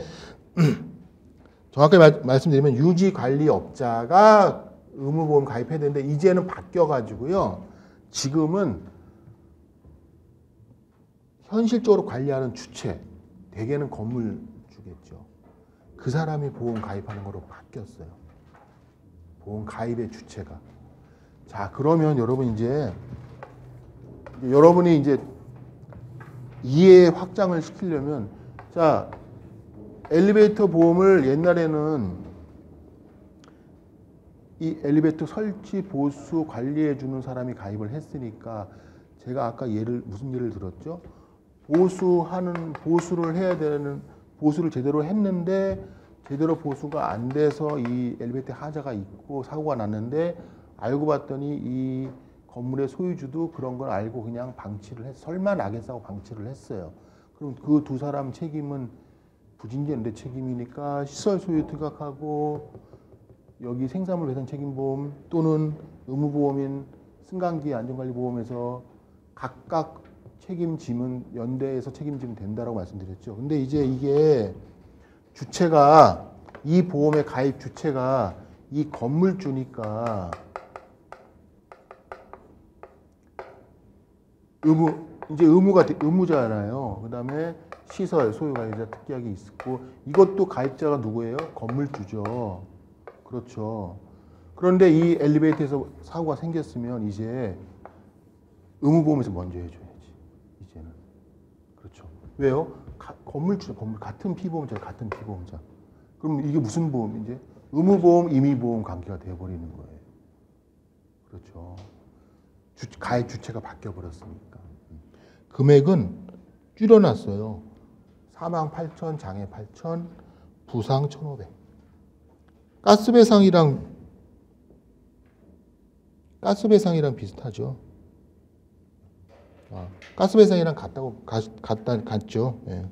말씀드리면 유지관리업자가 의무보험 가입해야 되는데 이제는 바뀌어가지고요. 지금은 현실적으로 관리하는 주체, 대개는 건물주겠죠. 그 사람이 보험 가입하는 거로 바뀌었어요. 보험 가입의 주체가. 자, 그러면 여러분 여러분이 이제 이해 확장을 시키려면 자, 엘리베이터 보험을 옛날에는 이 엘리베이터 설치, 보수, 관리해 주는 사람이 가입을 했으니까 제가 아까 무슨 예를 들었죠? 보수를 해야 되는, 보수를 제대로 했는데 제대로 보수가 안 돼서 이 엘리베이터 하자가 있고 사고가 났는데 알고 봤더니 이 건물의 소유주도 그런 걸 알고 그냥 설마 나겠다고 방치를 했어요. 그럼 그 두 사람 책임은 부진제 내 책임이니까 시설 소유 특약하고 여기 생산물 배상 책임보험 또는 의무보험인 승강기 안전관리보험에서 각각 책임지면 연대에서 책임지면 된다라고 말씀드렸죠. 근데 이제 이게 주체가 이 보험의 가입 주체가 이 건물주니까 이제 의무자잖아요. 그 다음에 시설, 소유 가입자 특약이 있고, 이것도 가입자가 누구예요? 건물주죠. 그렇죠. 그런데 이 엘리베이터에서 사고가 생겼으면 이제 의무보험에서 먼저 해줘야지. 이제는. 그렇죠. 왜요? 건물주, 같은 피보험자, 같은 피보험자. 그럼 이게 무슨 보험이지? 의무보험, 임의보험 관계가 되어버리는 거예요. 그렇죠. 가입 주체가 바뀌어버렸으니까. 금액은 줄여놨어요. 사망 8천, 장애 8천, 부상 1,500. 가스배상이랑 비슷하죠. 가스배상이랑 같죠. 예.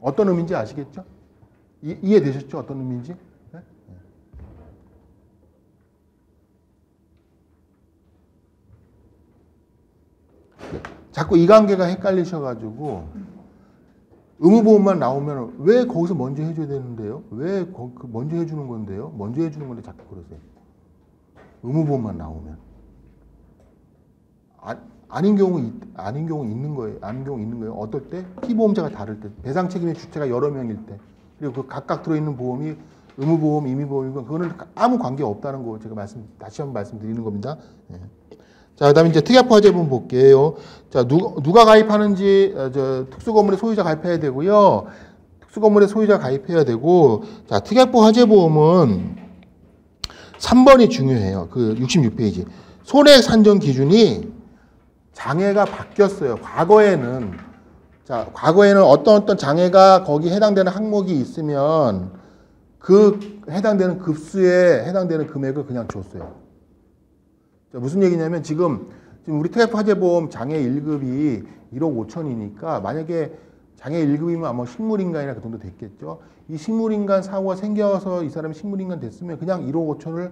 어떤 의미인지 아시겠죠? 이해되셨죠? 어떤 의미인지? 네? 자꾸 이 관계가 헷갈리셔가지고 의무보험만 나오면 왜 거기서 먼저 해줘야 되는데요? 왜 먼저 해주는 건데요? 먼저 해주는 건데 자꾸 그러세요. 의무보험만 나오면. 아닌 경우 있는 거예요. 아닌 경우 있는 거예요. 어떨 때? 피보험자가 다를 때. 배상 책임의 주체가 여러 명일 때. 그리고 그 각각 들어있는 보험이 의무보험, 임의보험이건 그거는 아무 관계 없다는 거 제가 다시 한번 말씀드리는 겁니다. 예. 자, 그다음에 이제 특약부화재보험 볼게요. 자, 누가 가입하는지 특수건물의 소유자 가입해야 되고요. 특수건물의 소유자 가입해야 되고, 자, 특약부화재보험은 3번이 중요해요. 그 66페이지. 손해 산정 기준이 장애가 바뀌었어요. 과거에는 어떤 장애가 거기 해당되는 항목이 있으면 그 해당되는 급수에 해당되는 금액을 그냥 줬어요. 자, 무슨 얘기냐면 지금 우리 특약부화재보험 장애 1급이 1억 5천이니까 만약에 장애 1급이면 아마 식물인간이나 그 정도 됐겠죠. 이 식물인간 사고가 생겨서 이 사람이 식물인간 됐으면 그냥 1억 5천을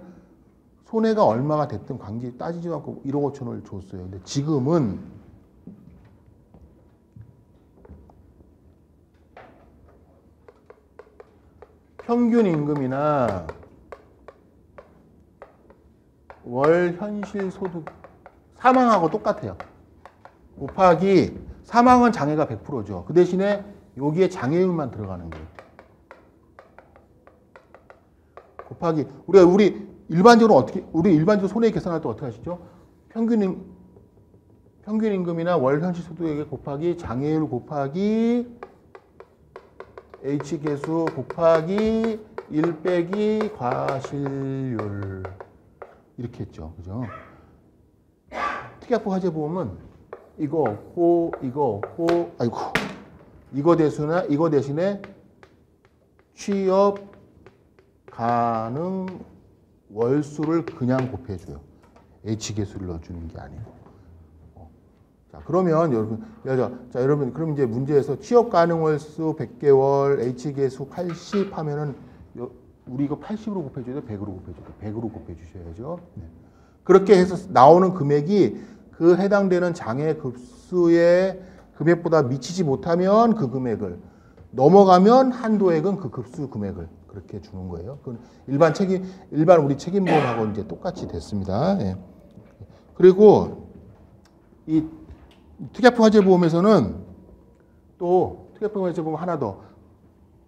손해가 얼마가 됐든 관계 따지지 않고 1억 5천을 줬어요. 근데 지금은 평균 임금이나 월 현실 소득 사망하고 똑같아요. 곱하기 사망은 장애가 100%죠. 그 대신에 여기에 장애율만 들어가는 거예요. 곱하기 우리 일반적으로 손해액 계산할 때 어떻게 하시죠? 평균 임금이나 월 현실 소득액 곱하기 장애율 곱하기 H 계수 곱하기 1 빼기 과실률 이렇게 했죠. 그죠? 특약부화재보험은 이거 없고 아이고 이거 대신에 취업 가능 월수를 그냥 곱해줘요. H계수를 넣어주는 게 아니고. 자, 그러면 여러분, 그럼 이제 문제에서 취업 가능 월수 100개월, H계수 80 하면은, 우리 이거 80으로 곱해줘야 돼? 100으로 곱해줘야 돼? 100으로 곱해주셔야죠. 네. 그렇게 해서 나오는 금액이 그 해당되는 장애 급수의 금액보다 미치지 못하면 그 금액을, 넘어가면 한도액은 그 급수 금액을 그렇게 주는 거예요. 그건 일반 우리 책임보험하고 이제 똑같이 됐습니다. 예. 그리고 이 특약부화재보험에서는 또 특약부화재보험 하나 더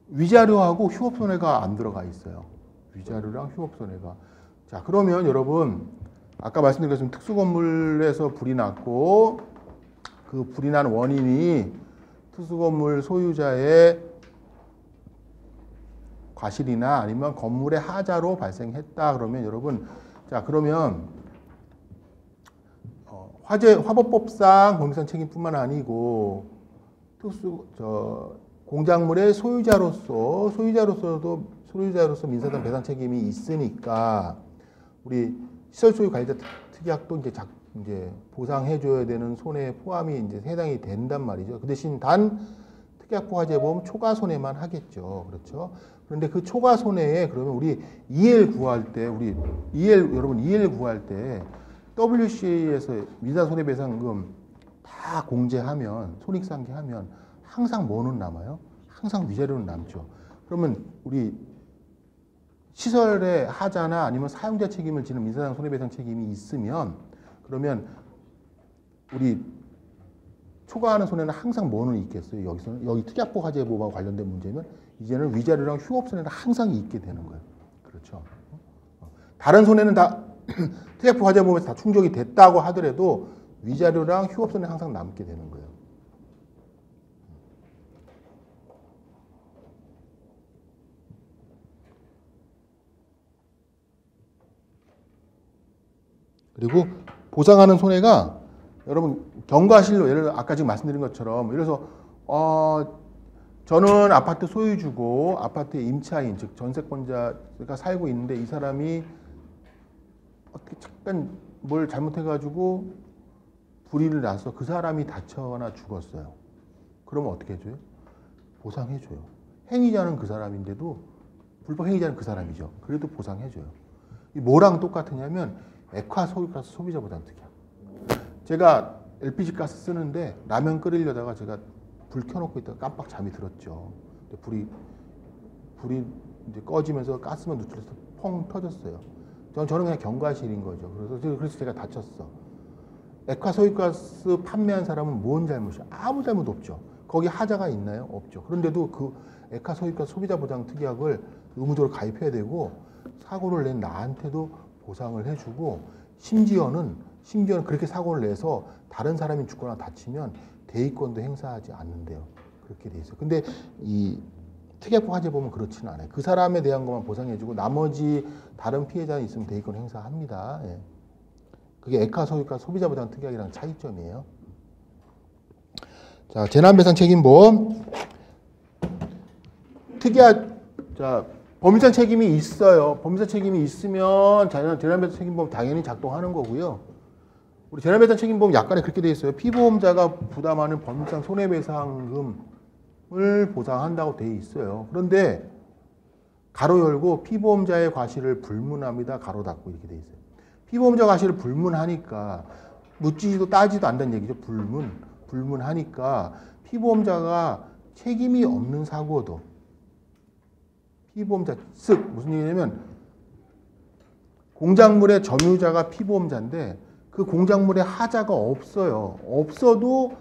위자료하고 휴업손해가 안 들어가 있어요. 위자료랑 휴업손해가. 자, 그러면 여러분 아까 말씀드린 것처럼 특수건물에서 불이 났고 그 불이 난 원인이 특수건물 소유자의 과실이나 아니면 건물의 하자로 발생했다 그러면 여러분, 자, 그러면 화법법상 공익상 책임뿐만 아니고 공작물의 소유자로서 민사상 배상 책임이 있으니까 우리 시설 소유 관리자 특약도 이제 보상해줘야 되는 손해에 포함이 이제 해당이 된단 말이죠. 그 대신 단 특약부화재보험 초과 손해만 하겠죠. 그렇죠? 그런데 그 초과 손해에 그러면 우리 EL 구할 때 여러분 EL 구할 때 WCA에서 민사 손해배상금 다 공제하면, 손익상계하면 항상 뭐는 남아요? 항상 위자료는 남죠. 그러면 우리 시설의 하자나 아니면 사용자 책임을 지는 민사상 손해배상 책임이 있으면 그러면 우리 초과하는 손해는 항상 뭐는 있겠어요? 여기서는 여기 특약법 화재보호와 관련된 문제면 이제는 위자료랑 휴업손해는 항상 있게 되는 거예요. 그렇죠? 다른 손해는 다 특약법 화재보호에서 다 충족이 됐다고 하더라도 위자료랑 휴업손해는 항상 남게 되는 거예요. 그리고 보상하는 손해가 여러분 경과실로 예를 들어 아까 지금 말씀드린 것처럼 예를 들어서 저는 아파트 소유주고 아파트의 임차인 즉 전세권자가 살고 있는데 이 사람이 어떻게 잠깐 뭘 잘못해가지고 불의를 나서 그 사람이 다쳐나 죽었어요. 그러면 어떻게 해줘요? 보상해줘요. 행위자는 그 사람인데도 불법 행위자는 그 사람이죠. 그래도 보상해줘요. 이 뭐랑 똑같으냐면 액화 소유가스 소비자 보상 특약. 제가 LPG 가스 쓰는데 라면 끓이려다가 제가 불 켜놓고 있다가 깜빡 잠이 들었죠. 근데 불이 이제 꺼지면서 가스만 누출해서 펑 터졌어요. 저는 그냥 경과실인 거죠. 그래서 제가 다쳤어. 액화 소유가스 판매한 사람은 뭔 잘못이야? 아무 잘못 없죠. 거기 하자가 있나요? 없죠. 그런데도 그 액화 소유가스 소비자 보장 특약을 의무적으로 가입해야 되고 사고를 낸 나한테도 보상을 해주고 심지어는 그렇게 사고를 내서 다른 사람이 죽거나 다치면 대의권도 행사하지 않는데요. 그렇게 돼 있어요. 근데 이 특약법 화재 보면 그렇지는 않아요. 그 사람에 대한 것만 보상해주고 나머지 다른 피해자는 있으면 대의권 행사합니다. 예. 그게 액화 소유가 소비자 보장 특약이랑 차이점이에요. 자, 재난배상 책임보험 특약 자. 법인상 책임이 있어요. 법인상 책임이 있으면 재난배상 책임보험 당연히 작동하는 거고요. 우리 재난배상 책임보험 약관에 그렇게 되어 있어요. 피보험자가 부담하는 법인상 손해배상금을 보상한다고 되어 있어요. 그런데 가로 열고 피보험자의 과실을 불문합니다. 가로 닫고 이렇게 되어 있어요. 피보험자 과실을 불문하니까 묻지도 따지도 않는다는 얘기죠. 불문하니까 피보험자가 책임이 없는 사고도 피보험자, 즉 무슨 얘기냐면 공작물의 점유자가 피보험자인데 그 공작물의 하자가 없어요. 없어도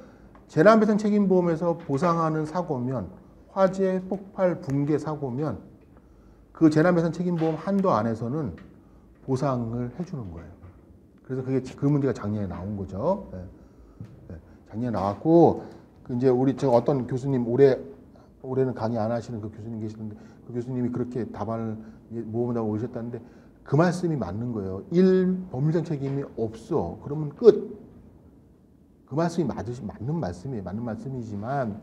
재난배상 책임보험에서 보상하는 사고면 화재, 폭발, 붕괴 사고면 그 재난배상 책임보험 한도 안에서는 보상을 해주는 거예요. 그래서 그 문제가 작년에 나온 거죠. 작년에 나왔고 이제 제가 어떤 교수님 올해는 강의 안 하시는 그 교수님 계시는데 그 교수님이 그렇게 답안을 모험하고 오셨다는데 그 말씀이 맞는 거예요. 법률상 책임이 없어. 그러면 끝. 그 말씀이 맞는 말씀이에요. 맞는 말씀이지만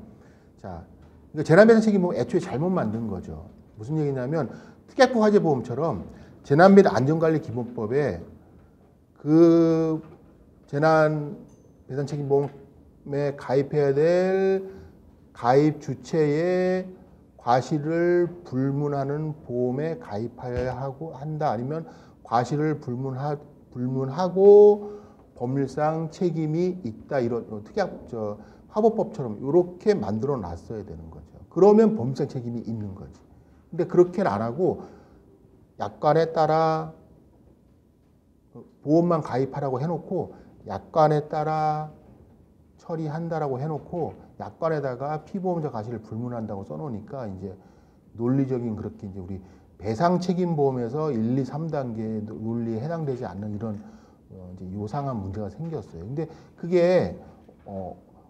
자, 그러니까 재난배상 책임보험 애초에 잘못 만든 거죠. 무슨 얘기냐면 특약법 화재보험처럼 재난및 안전관리기본법에 그 재난배상 책임보험에 가입해야 될 가입 주체의 과실을 불문하는 보험에 가입하여야 한다. 아니면 과실을 불문하고 법률상 책임이 있다. 이런 화법법처럼 이렇게 만들어 놨어야 되는 거죠. 그러면 법률상 책임이 있는 거지. 근데 그렇게는 안 하고 약관에 따라 보험만 가입하라고 해놓고 약관에 따라 처리한다라고 해놓고 약관에다가 피보험자 과실을 불문한다고 써놓으니까 이제 논리적인 그렇게 이제 우리 배상 책임보험에서 1, 2, 3단계 논리에 해당되지 않는 이런 이제 요상한 문제가 생겼어요. 근데 그게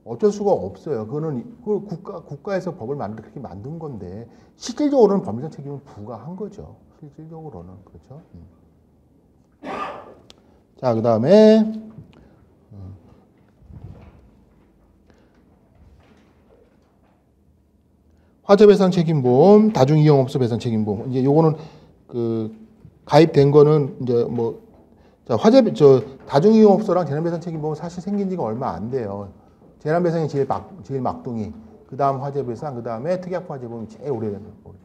어쩔 수가 없어요. 그거는 국가에서 법을 그렇게 만든 건데 실질적으로는 법률상 책임을 부과한 거죠. 실질적으로는 그렇죠. 자, 그다음에 화재배상 책임보험, 다중이용업소 배상 책임보험. 이제 요거는 가입된 거는 이제 자, 다중이용업소랑 재난배상 책임보험 사실 생긴 지가 얼마 안 돼요. 재난배상이 제일 막둥이, 그 다음 화재배상, 그 다음에 특약화 화재보험이 제일 오래된 거.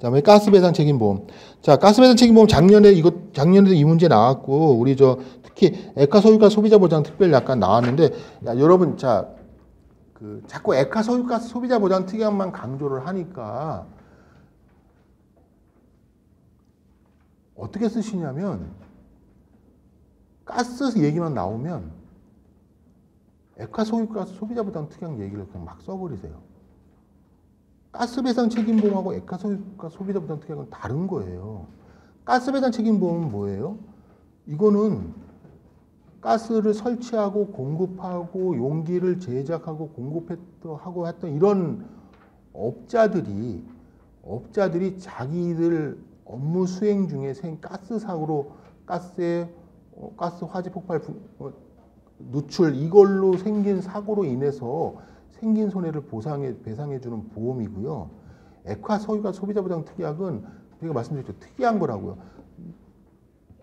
다음에 가스 배상 책임 보험. 자, 가스 배상 책임 보험 작년에도 이 문제 나왔고 우리 특히 에카 소유가 소비자 보장 특별 약관 나왔는데 야, 여러분 자꾸 에카 소유가 소비자 보장 특약만 강조를 하니까 어떻게 쓰시냐면 가스 얘기만 나오면 에카 소유가 소비자 보장 특약 얘기를 그냥 막 써버리세요. 가스 배상 책임 보험하고 에카 소유가 소비자 보장 특약은 다른 거예요. 가스 배상 책임 보험은 뭐예요? 이거는 가스를 설치하고 공급하고 용기를 제작하고 공급하고 했던 이런 업자들이 자기들 업무 수행 중에 생긴 가스 사고로 가스 화재 폭발 누출 이걸로 생긴 사고로 인해서 생긴 손해를 배상해 주는 보험이고요. 에카 소유가 소비자 보장 특약은 제가 말씀드렸죠. 특이한 거라고요.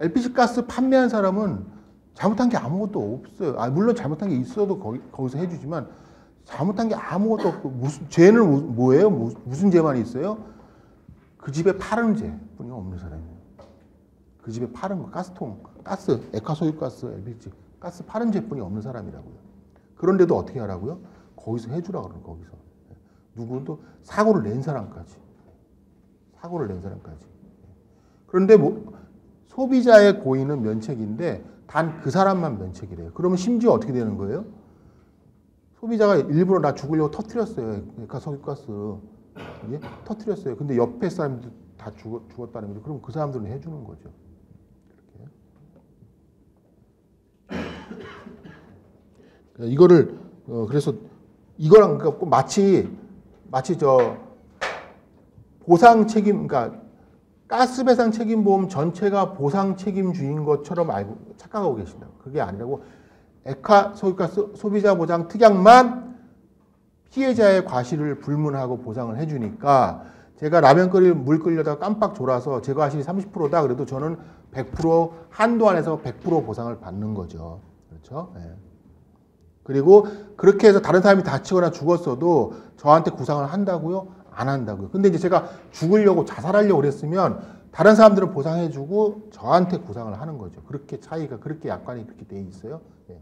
LPG 가스 판매한 사람은 잘못한 게 아무것도 없어요. 물론 잘못한 게 있어도 거기서 해주지만 잘못한 게 아무것도 없고 죄는 뭐예요? 무슨 죄만 있어요? 그 집에 파는 죄뿐이 없는 사람이에요. 그 집에 파는 거, 가스, 에카 소유가스, LPG, 가스 파는 죄뿐이 없는 사람이라고요. 그런데도 어떻게 하라고요? 거기서 해주라고 그러는 거기서. 누구도 사고를 낸 사람까지. 그런데 소비자의 고의는 면책인데 단 그 사람만 면책이래요. 그러면 심지어 어떻게 되는 거예요? 소비자가 일부러 나 죽으려고 터뜨렸어요. 에카 소유가스. 터뜨렸어요. 근데 옆에 사람들 다 죽었다는 거죠. 그럼 그 사람들은 해주는 거죠. 이렇게. 이거를 그래서 이거랑 그러니까 마치 보상 책임, 그러니까 가스 배상 책임 보험 전체가 보상 책임주인 것처럼 착각하고 계신다. 그게 아니라고 에카 소유가스 소비자 보장 특약만 피해자의 과실을 불문하고 보상을 해주니까 제가 라면 물 끓이려다가 깜빡 졸아서 제 과실이 30%다 그래도 저는 100% 한도 안에서 100% 보상을 받는 거죠. 그렇죠? 네. 그리고 그렇게 해서 다른 사람이 다치거나 죽었어도 저한테 구상을 한다고요? 안 한다고요. 근데 이제 제가 죽으려고 자살하려고 그랬으면 다른 사람들은 보상해주고 저한테 구상을 하는 거죠. 그렇게 약관이 그렇게 돼 있어요. 네.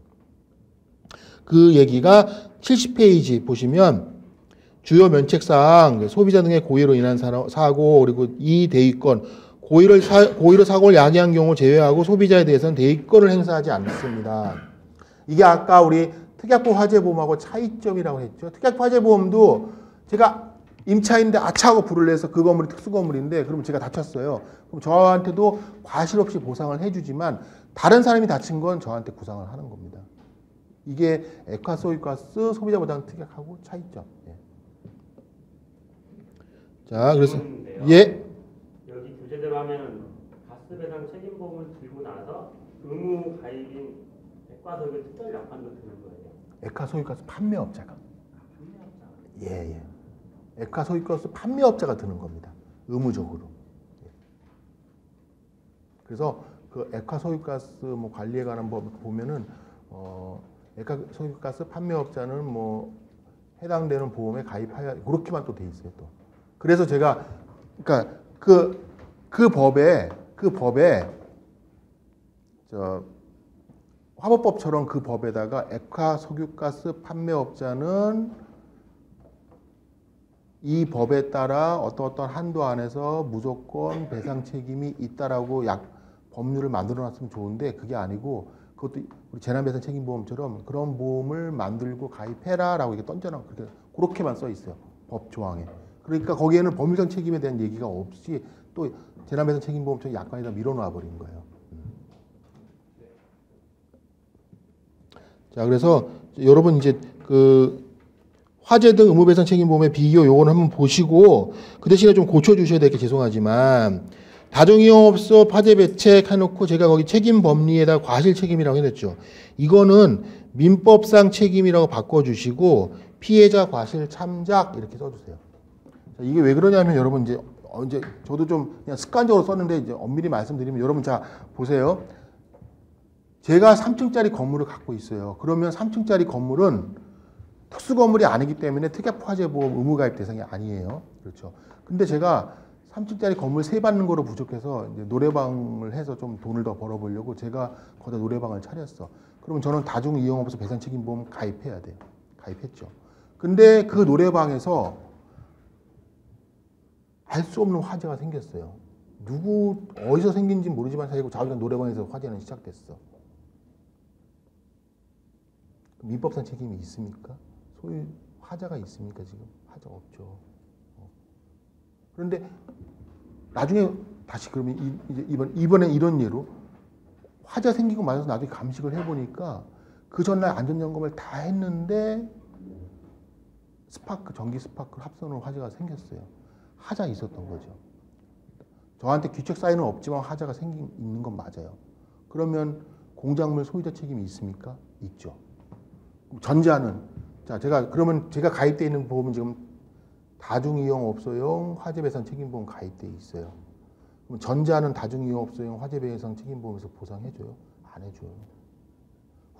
그 얘기가 70페이지 보시면 주요 면책사항, 소비자 등의 고의로 인한 사고, 그리고 이 대위권, 고의로 사고를 야기한 경우 제외하고 소비자에 대해서는 대위권을 행사하지 않습니다. 이게 아까 우리 특약보 화재보험하고 차이점이라고 했죠. 특약보 화재보험도 제가 임차인데 아차하고 불을 내서 그 건물이 특수건물인데 그럼 제가 다쳤어요. 그럼 저한테도 과실 없이 보상을 해주지만 다른 사람이 다친 건 저한테 구상을 하는 겁니다. 이게 에카 소유가스 소비자 보장 특약하고 차이점. 예. 자, 그래서 예.
여기 주제대로 하면은 가스 배상 책임 보험을 들고 나서 의무 가입인 에카 소유 특별 약관도 드는 거예요.
에카 소유가스 판매업자가. 예. 에카 소유가스 판매업자가 드는 겁니다. 의무적으로. 그래서 그 에카 소유가스 관리에 관한 법 보면은 에카 소유가스 판매업자는 해당되는 보험에 가입해야 그렇게만 또 돼 있어요 또. 그래서 제가 그러니까 그 법에 화법법처럼 그 법에다가 에카 석유가스 판매업자는 이 법에 따라 어떤 한도 안에서 무조건 배상 책임이 있다라고 법률을 만들어 놨으면 좋은데 그게 아니고 그것도 우리 재난배상 책임보험처럼 그런 보험을 만들고 가입해라라고 이게 던져놓은 그렇게만 써 있어요. 법 조항에. 그러니까 거기에는 법률상 책임에 대한 얘기가 없이 또 재난배상 책임보험처럼 약관에다 밀어놔 버린 거예요. 자, 그래서 여러분 이제 화재 등 의무배상 책임보험의 비교 요거는 한번 보시고 그 대신에 좀 고쳐주셔야 될 게 죄송하지만 다중이용업소 화재 배책 해놓고 제가 거기 책임 법리에다 과실 책임이라고 해놨죠. 이거는 민법상 책임이라고 바꿔주시고 피해자 과실 참작 이렇게 써주세요. 자, 이게 왜 그러냐면 여러분 이제 저도 좀 그냥 습관적으로 썼는데 이제 엄밀히 말씀드리면 여러분 자 보세요. 제가 3층짜리 건물을 갖고 있어요. 그러면 3층짜리 건물은 특수건물이 아니기 때문에 특약화재보험 의무가입 대상이 아니에요. 그렇죠. 근데 제가 3층짜리 건물 세 받는 거로 부족해서 이제 노래방을 해서 좀 돈을 더 벌어보려고 제가 거기다 노래방을 차렸어. 그러면 저는 다중이용업소 배상책임보험 가입해야 돼요. 가입했죠. 근데 그 노래방에서 알 수 없는 화재가 생겼어요. 어디서 생긴지 모르지만 사실 자우지간 노래방에서 화재는 시작됐어. 민법상 책임이 있습니까? 소유 화재가 있습니까 지금? 화재가 없죠. 그런데 나중에 다시 그러면 이번에 이런 예로 화재 생기고 맞아서 나중에 감식을 해보니까 그 전날 안전점검을 다 했는데 전기 스파크 합선으로 화재가 생겼어요. 화재가 있었던 거죠. 저한테 규칙 사유는 없지만 화재가 있는 건 맞아요. 그러면 공작물 소유자 책임이 있습니까? 있죠. 전자는 그러면 제가 가입되어 있는 보험은 지금 다중이용업소용 화재배상 책임보험 가입되어 있어요. 그럼 전자는 다중이용업소용 화재배상 책임보험에서 보상해줘요? 안 해줘요.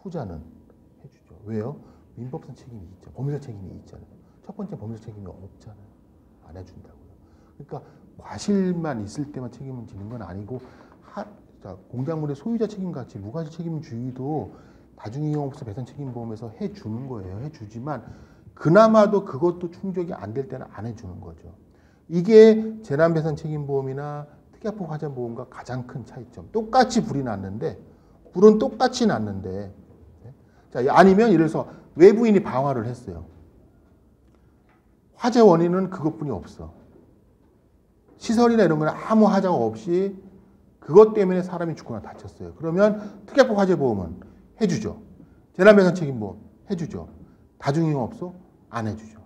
후자는 해주죠. 왜요? 민법상 책임이 있죠. 법률 책임이 있잖아요. 첫 번째 법률 책임이 없잖아요. 안 해준다고요. 그러니까 과실만 있을 때만 책임을 지는 건 아니고 공작물의 소유자 책임같이 무과실 책임주의도 다중이용업소 배상 책임보험에서 해주는 거예요. 해주지만 그나마도 그것도 충족이 안 될 때는 안 해주는 거죠. 이게 재난배상 책임보험이나 특약보 화재보험과 가장 큰 차이점. 똑같이 불이 났는데 불은 똑같이 났는데 아니면 예를 들어서 외부인이 방화를 했어요. 화재 원인은 그것뿐이 없어. 시설이나 이런 거는 아무 화재가 없이 그것 때문에 사람이 죽거나 다쳤어요. 그러면 특약보 화재보험은 해주죠. 재난배상 책임보험 해주죠. 다중이용업소 안 해주죠.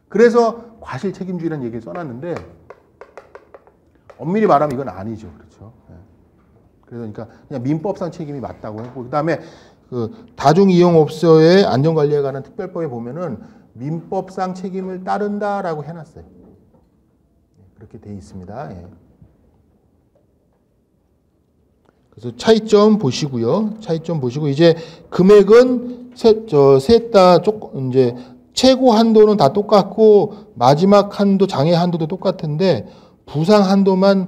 그래서 과실 책임주의라는 얘기를 써놨는데 엄밀히 말하면 이건 아니죠. 그렇죠. 그러니까 그냥 민법상 책임이 맞다고 하고 그다음에 그 다중이용업소의 안전관리에 관한 특별법에 보면은 민법상 책임을 따른다라고 해놨어요. 그렇게 돼 있습니다. 그래서 차이점 보시고요. 차이점 보시고 이제 금액은 셋 다 이제 최고 한도는 다 똑같고 마지막 한도 장애 한도도 똑같은데 부상 한도만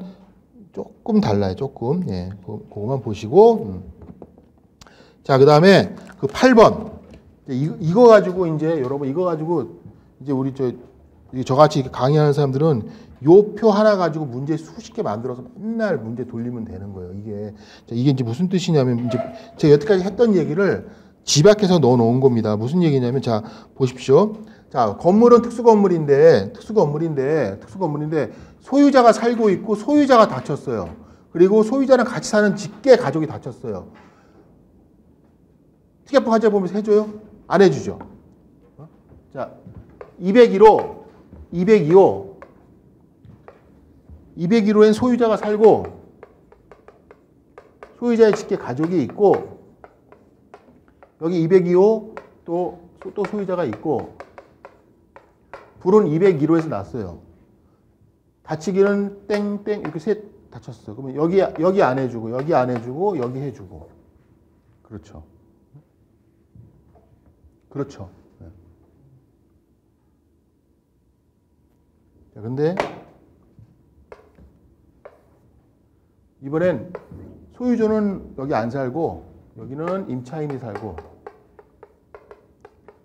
조금 달라요. 조금. 그거만 보시고 자, 그다음에 그 8번. 이거 가지고 이제 여러분 이거 가지고 이제 우리 저같이 강의하는 사람들은 요 표 하나 가지고 문제 수십 개 만들어서 맨날 문제 돌리면 되는 거예요. 이게 이제 무슨 뜻이냐면 이제 제가 여태까지 했던 얘기를 집약해서 넣어 놓은 겁니다. 무슨 얘기냐면 자, 보십시오. 자, 건물은 특수 건물인데 소유자가 살고 있고 소유자가 다쳤어요. 그리고 소유자랑 같이 사는 직계 가족이 다쳤어요. 특약보 화재보험에서 해줘요? 안 해주죠. 자, 202호엔 소유자가 살고 소유자의 직계 가족이 있고 여기 202호 또 소유자가 있고 불은 201호에서 났어요. 다치기는 땡땡 이렇게 셋 다쳤어. 그러면 여기 안 해주고 여기 안 해주고 여기 해주고 그렇죠. 그렇죠. 자, 근데 이번엔 소유주는 여기 안 살고 여기는 임차인이 살고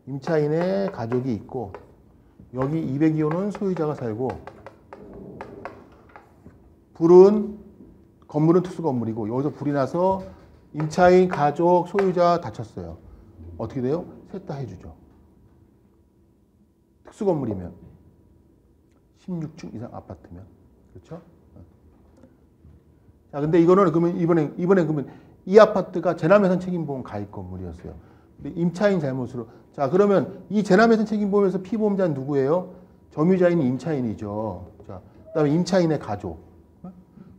임차인의 가족이 있고 여기 202호는 소유자가 살고 건물은 특수 건물이고 여기서 불이 나서 임차인, 가족, 소유자 다쳤어요. 어떻게 돼요? 셋 다 해주죠. 특수 건물이면 16층 이상 아파트면 그렇죠? 자, 근데 이거는 그러면 이번에 그러면 이 아파트가 재난배상 책임보험 가입 건물이었어요. 근데 임차인 잘못으로 자, 그러면 이 재난배상 책임보험에서 피보험자는 누구예요? 점유자인 임차인이죠. 자, 그다음에 임차인의 가족,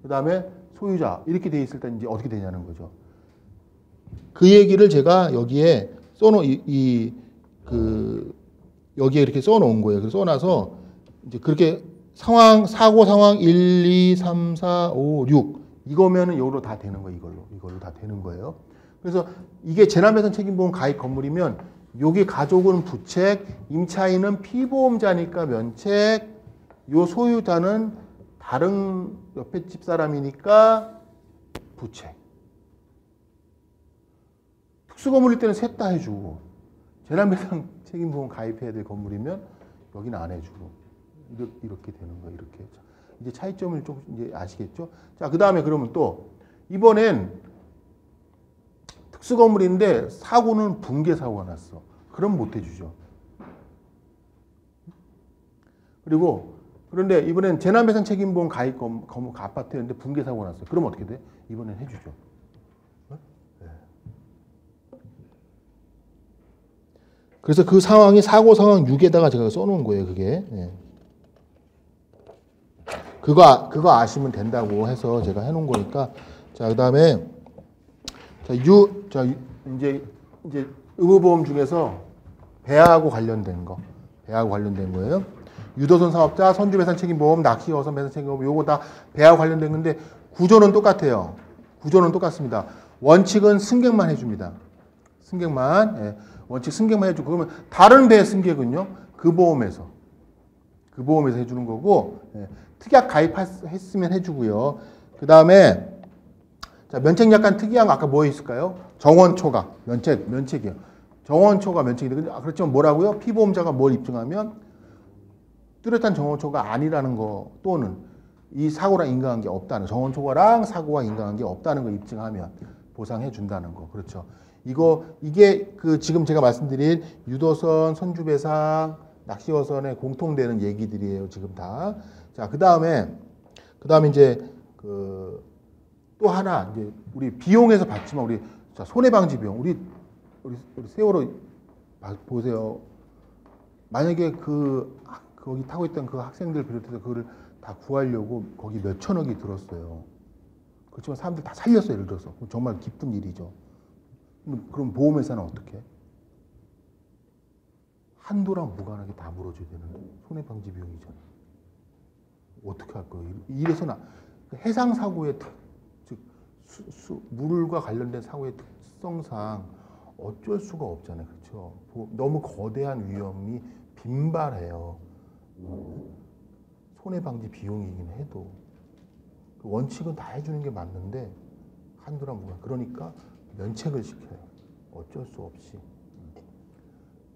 그다음에 소유자 이렇게 돼 있을 때 이제 어떻게 되냐는 거죠. 그 얘기를 제가 여기에 여기에 이렇게 써놓은 거예요. 그래서 써놔서 이제 그렇게 사고 상황 1, 2, 3, 4, 5, 6 이거면은 이걸로 다 되는 거예요. 이걸로 다 되는 거예요. 그래서 이게 재난배상 책임보험 가입 건물이면 여기 가족은 부책, 임차인은 피보험자니까 면책, 요 소유자는 다른 옆에 집 사람이니까 부채. 특수건물일 때는 셋 다 해주고 재난배상 책임보험 가입해야 될 건물이면 여기는 안 해주고 이렇게 되는 거예요. 이렇게. 이제 차이점을 좀 이제 아시겠죠? 자, 그 다음에 그러면 또 이번엔 특수건물인데 사고는 붕괴 사고가 났어. 그럼 못 해주죠. 그런데 이번엔 재난배상 책임보험 가입 아파트였는데 붕괴 사고가 났어. 그럼 어떻게 돼? 이번엔 해주죠. 네. 그래서 그 상황이 사고 상황 6에다가 제가 써놓은 거예요. 그게. 네. 그거 아시면 된다고 해서 제가 해놓은 거니까. 자, 그 다음에 이제 의무보험 중에서 배하고 관련된 거예요. 유도선 사업자, 선주배상 책임보험, 낚시어선 배상 책임보험, 요거 다 배하고 관련된 건데 구조는 똑같아요. 구조는 똑같습니다. 원칙은 승객만 해줍니다. 승객만. 예. 원칙 승객만 해주고 그러면 다른 배 승객은요. 그 보험에서 해주는 거고 예. 특약 가입했으면 해주고요. 그 다음에 자, 면책 약관 특이한 거 아까 뭐 있을까요? 정원 초과 면책이요. 정원 초과 면책인데 그렇지만 뭐라고요? 피보험자가 뭘 입증하면 뚜렷한 정원 초과 아니라는 거 또는 이 사고랑 인과관계 없다는 정원 초과랑 사고와 인과관계 없다는 거 입증하면 보상해 준다는 거. 그렇죠. 이게 그 지금 제가 말씀드린 유도선, 선주배상, 낚시어선에 공통되는 얘기들이에요. 지금 다. 자, 그다음에 이제 또 하나 이제 우리 비용에서 봤지만 우리 자, 손해방지 비용 우리 세월호 보세요. 만약에 거기 타고 있던 그 학생들 비롯해서 그거를 다 구하려고 거기 몇 천억이 들었어요. 그렇지만 사람들 다 살렸어요. 예를 들어서 정말 기쁜 일이죠. 그럼 보험회사는 어떻게? 한도랑 무관하게 다 물어줘야 되는 손해방지 비용이잖아요. 어떻게 할 거예요? 이래서는 해상 사고의 즉 물과 관련된 사고의 특성상 어쩔 수가 없잖아요. 그렇죠? 너무 거대한 위험이 빈발해요. 손해방지 비용이긴 해도 그 원칙은 다 해주는 게 맞는데 한도랑 무관. 그러니까 면책을 시켜요. 어쩔 수 없이.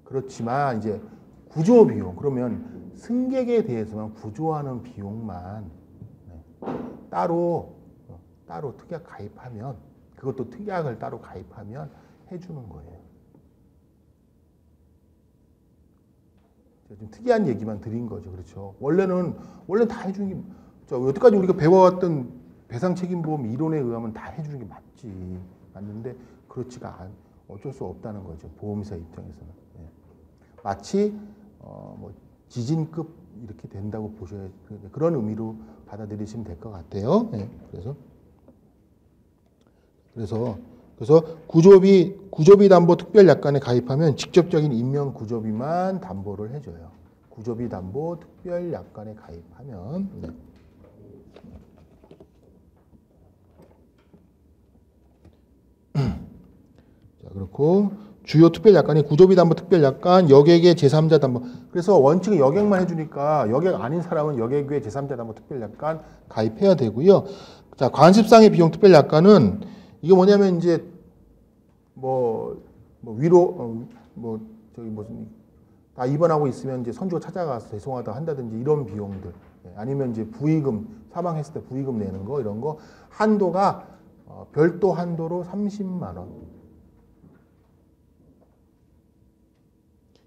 그렇지만 이제 구조 비용 그러면 승객에 대해서만 구조하는 비용만 따로 특약 가입하면 그것도 특약을 따로 가입하면 해주는 거예요. 좀 특이한 얘기만 드린 거죠. 그렇죠. 원래 다 해주는 게 여태까지 우리가 배워왔던 배상 책임보험 이론에 의하면 다 해주는 게 맞는데 그렇지가 어쩔 수 없다는 거죠. 보험사 입장에서는. 예. 마치 뭐 지진급 이렇게 된다고 보셔야 그런 의미로 받아들이시면 될 것 같아요. 예. 그래서 구조비 담보 특별 약관에 가입하면 직접적인 인명 구조비만 담보를 해줘요. 구조비 담보 특별 약관에 가입하면. 네. 자, 그렇고 주요 특별 약관이 구조비 담보 특별 약관, 여객의 제3자 담보. 그래서 원칙은 여객만 해주니까 여객 아닌 사람은 여객의 제3자 담보 특별 약관 가입해야 되고요. 자, 관습상의 비용 특별 약관은 이게 뭐냐면 이제 다 입원하고 있으면 이제 선주가 찾아가서 죄송하다 한다든지 이런 비용들 아니면 이제 부의금 사망했을 때 부의금 내는 거 이런 거 한도가 별도 한도로 30만 원.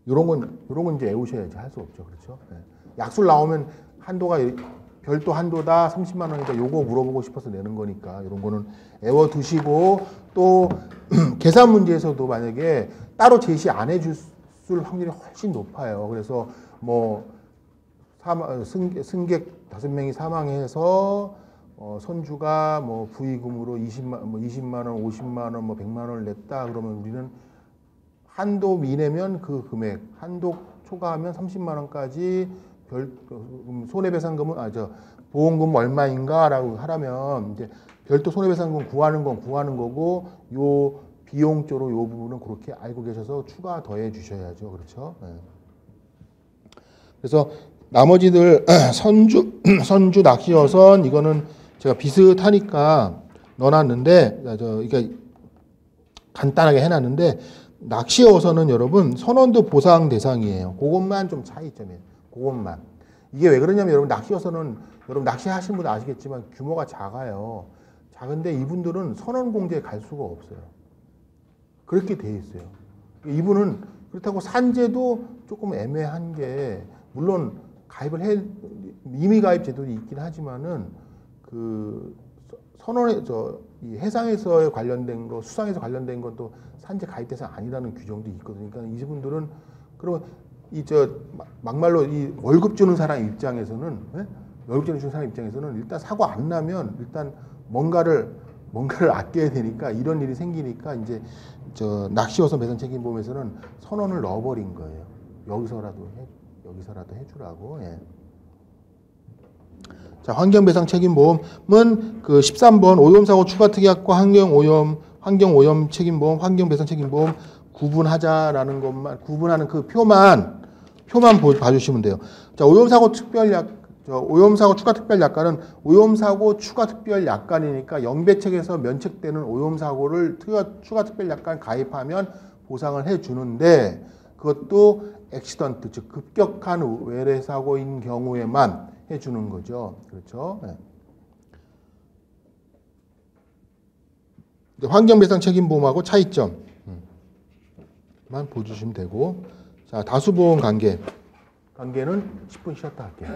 요런 건 이제 애우셔야지 할 수 없죠. 그렇죠? 네. 약술 나오면 한도가 별도 한도다 30만 원이다. 요거 물어보고 싶어서 내는 거니까 이런 거는 애워 두시고 또 계산 문제에서도 만약에 따로 제시 안 해줄 확률이 훨씬 높아요. 그래서 뭐 승객 5명이 사망해서 선주가 뭐 부의금으로 20만 원, 50만 원, 뭐 100만 원을 냈다. 그러면 우리는 한도 미내면 그 금액, 한도 초과하면 30만 원까지 손해배상금은 보험금 얼마인가라고 하라면 이제 별도 손해배상금 구하는 거고 요 비용적으로 요 부분은 그렇게 알고 계셔서 추가 더해 주셔야죠. 그렇죠? 네. 그래서 나머지들 선주 낚시어선 이거는 제가 비슷하니까 넣어놨는데 그러니까 간단하게 해놨는데 낚시어선은 여러분 선원도 보상 대상이에요. 그것만 좀 차이점이에요. 그것만. 이게 왜 그러냐면 여러분 낚시어선은 여러분 낚시하시는 분들 아시겠지만 규모가 작아요. 작은데 이분들은 선원 공제에 갈 수가 없어요. 그렇게 돼 있어요. 이분은 그렇다고 산재도 조금 애매한 게 물론 임의 가입 제도도 있긴 하지만은 그 선원의 이 해상에서 관련된 거, 수상에서 관련된 것도 산재 가입 대상 아니라는 규정도 있거든요. 그러니까 이분들은 그러면 막말로 이 월급 주는 사람 입장에서는 월급 주는 사람 입장에서는 일단 사고 안 나면 일단 뭔가를 아껴야 되니까 이런 일이 생기니까 이제 낚시어선 배선 책임보험에서는 선원을 넣어버린 거예요. 여기서라도 해주라고. 예. 자, 환경배상 책임보험은 그 13번 오염사고 추가특약과 환경오염 책임보험, 환경배상 책임보험 구분하자라는 것만 구분하는 그 표만 봐주시면 돼요. 자, 오염사고 추가특별약관은 오염사고 추가특별약관이니까 영배책에서 면책되는 오염사고를 추가특별약관 가입하면 보상을 해주는데 그것도 액시던트, 즉 급격한 외래사고인 경우에만 해주는 거죠. 그렇죠? 네. 환경배상 책임보험하고 차이점만 보여주시면 되고, 자, 다수보험 관계는 10분 쉬었다 할게요.